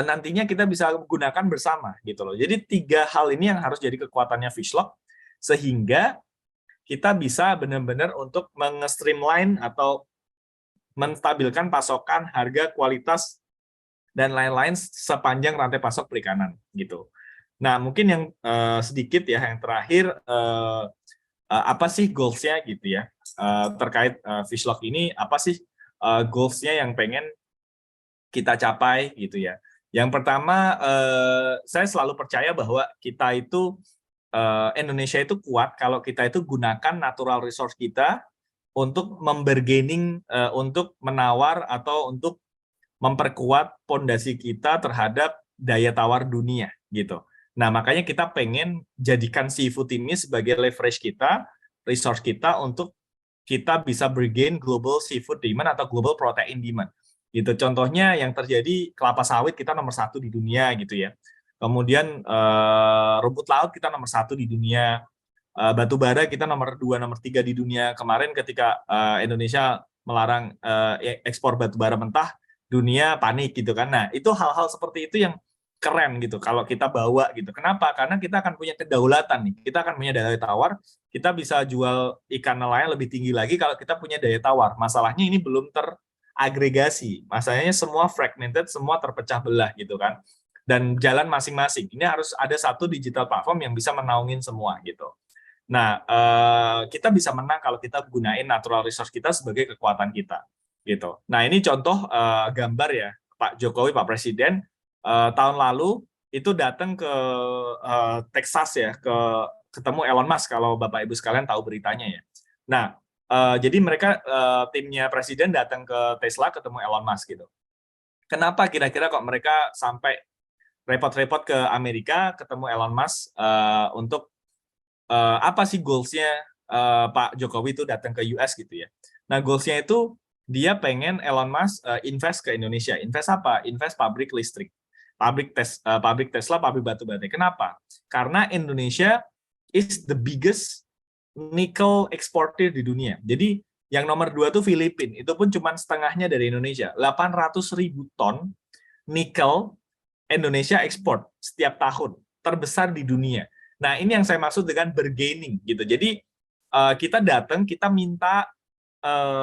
nantinya kita bisa gunakan bersama gitu loh. Jadi 3 hal ini yang harus jadi kekuatannya Fishlock sehingga kita bisa benar-benar untuk meng-streamline atau menstabilkan pasokan, harga, kualitas dan lain-lain sepanjang rantai pasok perikanan gitu. Nah, mungkin yang sedikit ya yang terakhir apa sih goals-nya gitu ya. Terkait Fishlock ini apa sih goals-nya yang pengen kita capai gitu ya. Yang pertama, saya selalu percaya bahwa kita itu Indonesia itu kuat kalau kita itu gunakan natural resource kita untuk membergaining, untuk menawar atau untuk memperkuat pondasi kita terhadap daya tawar dunia gitu. Nah, makanya kita pengen jadikan seafood ini sebagai leverage kita, resource kita untuk kita bisa bergain global seafood demand atau global protein demand. Gitu. Contohnya yang terjadi kelapa sawit kita nomor 1 di dunia gitu ya. Kemudian rumput laut kita nomor 1 di dunia. Batu bara kita nomor 2, nomor 3 di dunia. Kemarin ketika Indonesia melarang ekspor batu bara mentah, dunia panik gitu kan. Nah, itu hal-hal seperti itu yang keren gitu kalau kita bawa gitu. Kenapa? Karena kita akan punya kedaulatan nih. Kita akan punya daya tawar, kita bisa jual ikan nelayan lebih tinggi lagi kalau kita punya daya tawar. Masalahnya ini belum teragregasi. Masalahnya semua fragmented, semua terpecah belah gitu kan. Dan jalan masing-masing. Ini harus ada satu digital platform yang bisa menaungin semua gitu. Nah, kita bisa menang kalau kita gunain natural resource kita sebagai kekuatan kita, gitu. Nah, ini contoh gambar ya, Pak Jokowi, Pak Presiden, tahun lalu itu datang ke Texas ya, ketemu Elon Musk kalau Bapak Ibu sekalian tahu beritanya ya. Nah, jadi mereka timnya Presiden datang ke Tesla ketemu Elon Musk gitu. Kenapa kira-kira kok mereka sampai repot-repot ke Amerika ketemu Elon Musk untuk apa sih goals-nya Pak Jokowi itu datang ke US gitu ya. Nah, goals-nya itu dia pengen Elon Musk invest ke Indonesia. Invest apa? Invest pabrik listrik. Pabrik Tesla, pabrik batu bara. Kenapa? Karena Indonesia is the biggest nickel exporter di dunia. Jadi yang nomor 2 tuh Filipina. Itu pun cuma setengahnya dari Indonesia. 800.000 ton nikel Indonesia ekspor setiap tahun. Terbesar di dunia. Nah, ini yang saya maksud dengan bergaining gitu. Jadi kita datang, kita minta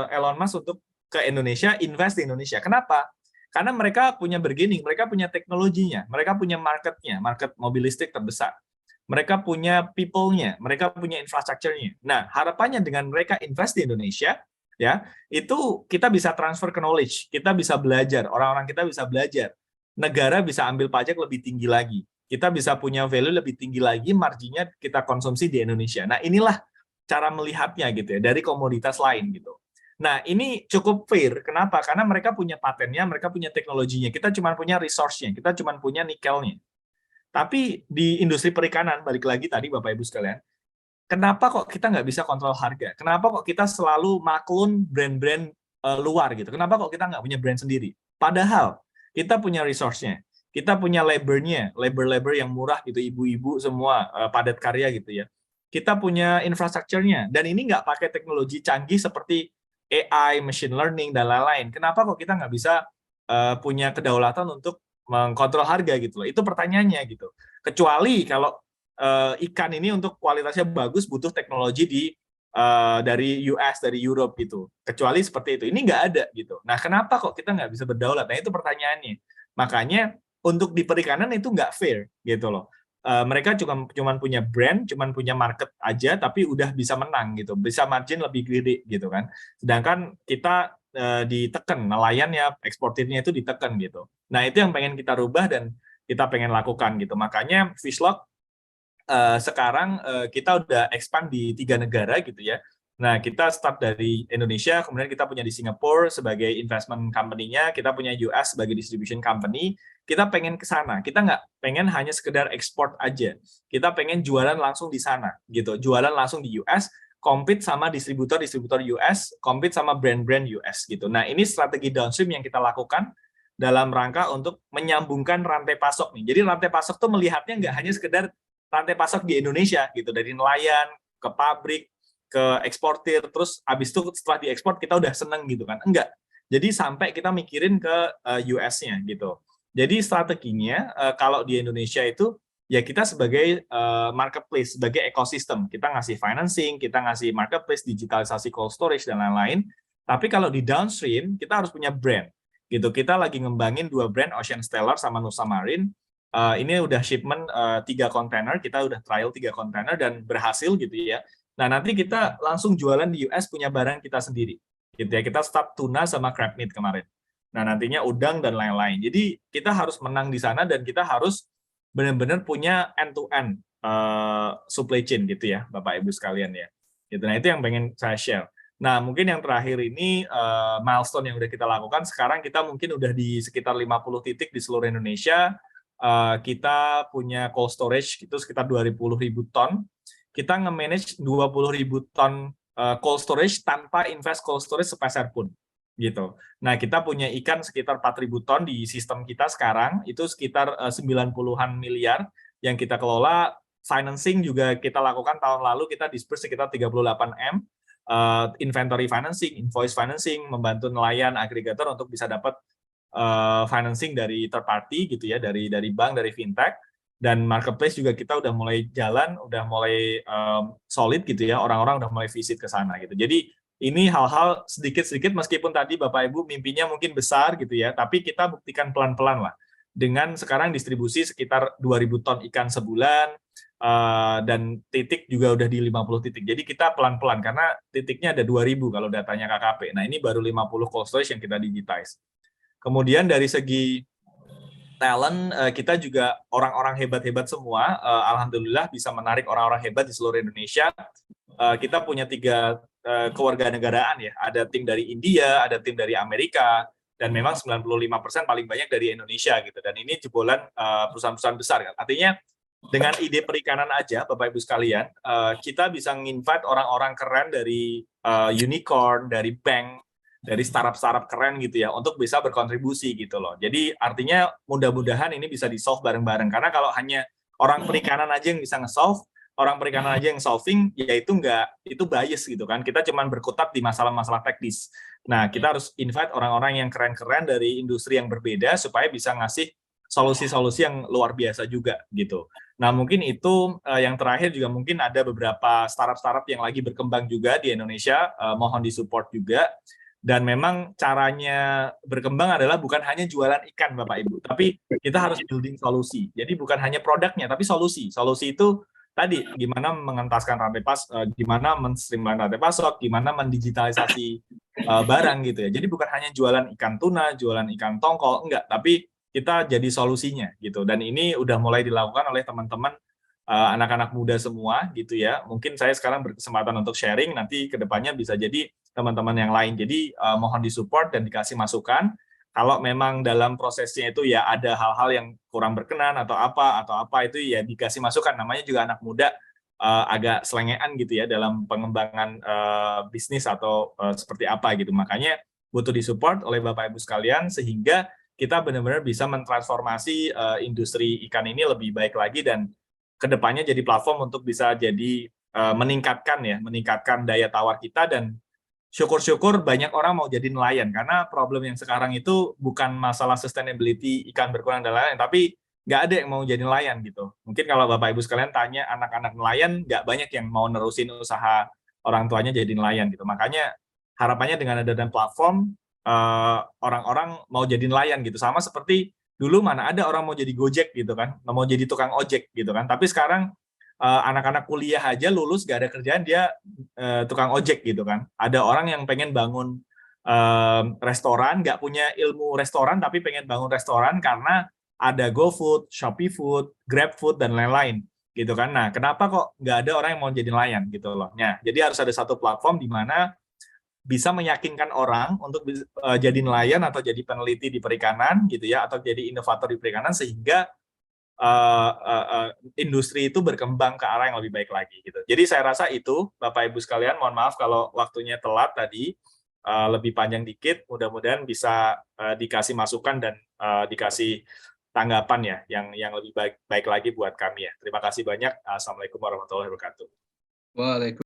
Elon Musk untuk ke Indonesia, invest di Indonesia. Kenapa? Karena mereka punya bergaining, mereka punya teknologinya, mereka punya marketnya, market mobil listrik terbesar. Mereka punya people-nya, mereka punya infrastrukturnya. Nah, harapannya dengan mereka invest di Indonesia, ya, itu kita bisa transfer ke knowledge, kita bisa belajar, orang-orang kita bisa belajar. Negara bisa ambil pajak lebih tinggi lagi. Kita bisa punya value lebih tinggi lagi, marginnya kita konsumsi di Indonesia. Nah, inilah cara melihatnya gitu ya, dari komoditas lain gitu. Nah, ini cukup fair. Kenapa? Karena mereka punya patennya, mereka punya teknologinya. Kita cuma punya resource-nya, kita cuma punya nikelnya. Tapi di industri perikanan, balik lagi tadi Bapak Ibu sekalian, kenapa kok kita nggak bisa kontrol harga? Kenapa kok kita selalu maklun brand-brand luar gitu? Kenapa kok kita nggak punya brand sendiri? Padahal kita punya resource-nya, kita punya labor-nya, labor-labor yang murah gitu, ibu-ibu semua padat karya gitu ya. Kita punya infrastrukturnya, dan ini nggak pakai teknologi canggih seperti AI, machine learning, dan lain-lain. Kenapa kok kita nggak bisa punya kedaulatan untuk mengkontrol harga gitu loh? Itu pertanyaannya gitu. Kecuali kalau ikan ini untuk kualitasnya bagus butuh teknologi dari US, dari Europe gitu. Kecuali seperti itu. Ini nggak ada gitu. Nah, kenapa kok kita nggak bisa berdaulat? Nah, itu pertanyaannya. Makanya untuk di perikanan itu nggak fair gitu loh. Mereka cuma punya brand, cuma punya market aja, tapi udah bisa menang gitu, bisa margin lebih gede gitu kan. Sedangkan kita ditekan, nelayan ya eksportirnya itu ditekan gitu. Nah, itu yang pengen kita rubah dan kita pengen lakukan gitu. Makanya Fishlog sekarang kita udah expand di 3 negara gitu ya. Nah, kita start dari Indonesia, kemudian kita punya di Singapura sebagai investment company-nya, kita punya US sebagai distribution company. Kita pengen ke sana. Kita nggak pengen hanya sekedar ekspor aja. Kita pengen jualan langsung di sana gitu. Jualan langsung di US, compete sama distributor-distributor US, compete sama brand-brand US gitu. Nah, ini strategi downstream yang kita lakukan dalam rangka untuk menyambungkan rantai pasok nih. Jadi rantai pasok tuh melihatnya nggak hanya sekedar rantai pasok di Indonesia gitu, dari nelayan ke pabrik ke eksportir, terus habis itu setelah diekspor kita udah seneng gitu kan, enggak. Jadi sampai kita mikirin ke US-nya gitu. Jadi strateginya kalau di Indonesia itu ya kita sebagai marketplace, sebagai ekosistem, kita ngasih financing, kita ngasih marketplace, digitalisasi cold storage dan lain-lain. Tapi kalau di downstream kita harus punya brand gitu. Kita lagi ngembangin 2 brand, Ocean Stellar sama Nusa Marine. Ini udah shipment 3 kontainer, kita udah trial 3 kontainer dan berhasil gitu ya. Nah, nanti kita langsung jualan di US punya barang kita sendiri. Gitu ya. Kita start tuna sama crab meat kemarin. Nah, nantinya udang dan lain-lain. Jadi, kita harus menang di sana dan kita harus benar-benar punya end-to-end supply chain gitu ya, Bapak Ibu sekalian ya. Gitu. Nah, itu yang pengen saya share. Nah, mungkin yang terakhir ini milestone yang udah kita lakukan, sekarang kita mungkin udah di sekitar 50 titik di seluruh Indonesia. Kita punya cold storage itu sekitar 20.000 ton. Kita nge-manage 20.000 ton cold storage tanpa invest cold storage sepeser pun gitu. Nah, kita punya ikan sekitar 4.000 ton di sistem kita sekarang, itu sekitar 90-an miliar yang kita kelola. Financing juga kita lakukan tahun lalu, kita disperse sekitar 38 M. Inventory financing, invoice financing, membantu nelayan, agregator untuk bisa dapat financing dari third party gitu ya, dari bank, dari fintech. Dan marketplace juga kita udah mulai jalan, udah mulai solid gitu ya, orang-orang udah mulai visit ke sana gitu. Jadi ini hal-hal sedikit-sedikit, meskipun tadi Bapak Ibu mimpinya mungkin besar gitu ya, tapi kita buktikan pelan-pelan lah. Dengan sekarang distribusi sekitar 2.000 ton ikan sebulan, dan titik juga udah di 50 titik. Jadi kita pelan-pelan, karena titiknya ada 2.000 kalau datanya KKP. Nah, ini baru 50 cold storage yang kita digitize. Kemudian dari segi talent, kita juga orang-orang hebat-hebat semua. Alhamdulillah bisa menarik orang-orang hebat di seluruh Indonesia. Kita punya 3 kewarganegaraan ya. Ada tim dari India, ada tim dari Amerika, dan memang 95% paling banyak dari Indonesia gitu. Dan ini jebolan perusahaan-perusahaan besar kan. Artinya dengan ide perikanan aja, Bapak Ibu sekalian, kita bisa nginvite orang-orang keren dari unicorn, dari bank, dari startup-startup keren gitu ya, untuk bisa berkontribusi gitu loh. Jadi artinya mudah-mudahan ini bisa di-solve bareng-bareng. Karena kalau hanya orang perikanan aja yang bisa nge-solve, orang perikanan aja yang solving, ya itu bias gitu kan. Kita cuma berkutat di masalah-masalah teknis. Nah, kita harus invite orang-orang yang keren-keren dari industri yang berbeda supaya bisa ngasih solusi-solusi yang luar biasa juga gitu. Nah, mungkin itu yang terakhir juga mungkin ada beberapa startup-startup yang lagi berkembang juga di Indonesia, mohon disupport juga. Dan memang caranya berkembang adalah bukan hanya jualan ikan, Bapak Ibu, tapi kita harus building solusi. Jadi bukan hanya produknya, tapi solusi. Solusi itu tadi gimana mengentaskan rantai gimana men-streamline rantai pasok, gimana mendigitalisasi barang gitu ya. Jadi bukan hanya jualan ikan tuna, jualan ikan tongkol, enggak, tapi kita jadi solusinya gitu. Dan ini udah mulai dilakukan oleh teman-teman anak-anak muda semua gitu ya. Mungkin saya sekarang berkesempatan untuk sharing, nanti kedepannya bisa jadi teman-teman yang lain. Jadi mohon disupport dan dikasih masukan. Kalau memang dalam prosesnya itu ya ada hal-hal yang kurang berkenan atau apa itu ya dikasih masukan. Namanya juga anak muda, agak selengean gitu ya dalam pengembangan bisnis atau seperti apa gitu. Makanya butuh disupport oleh Bapak Ibu sekalian sehingga kita benar-benar bisa mentransformasi industri ikan ini lebih baik lagi, dan kedepannya jadi platform untuk bisa jadi meningkatkan daya tawar kita. Dan syukur-syukur banyak orang mau jadi nelayan, karena problem yang sekarang itu bukan masalah sustainability ikan berkurang dan lain-lain, tapi nggak ada yang mau jadi nelayan gitu. Mungkin kalau Bapak Ibu sekalian tanya anak-anak nelayan, nggak banyak yang mau nerusin usaha orang tuanya jadi nelayan gitu. Makanya harapannya dengan adanya platform, orang-orang mau jadi nelayan gitu. Sama seperti dulu mana ada orang mau jadi Gojek gitu kan, mau jadi tukang ojek gitu kan. Tapi sekarang anak-anak kuliah aja lulus gak ada kerjaan, dia tukang ojek gitu kan. Ada orang yang pengen bangun restoran, gak punya ilmu restoran tapi pengen bangun restoran karena ada GoFood, Shopee Food, GrabFood dan lain-lain gitu kan. Nah, kenapa kok nggak ada orang yang mau jadi nelayan gitu loh. Nah, jadi harus ada satu platform di mana bisa meyakinkan orang untuk jadi nelayan atau jadi peneliti di perikanan gitu ya, atau jadi inovator di perikanan, sehingga industri itu berkembang ke arah yang lebih baik lagi gitu. Jadi saya rasa itu, Bapak Ibu sekalian, mohon maaf kalau waktunya telat tadi, lebih panjang dikit, mudah-mudahan bisa dikasih masukan dan dikasih tanggapan ya yang lebih baik lagi buat kami ya. Terima kasih banyak. Assalamualaikum warahmatullahi wabarakatuh. Waalaikumsalam.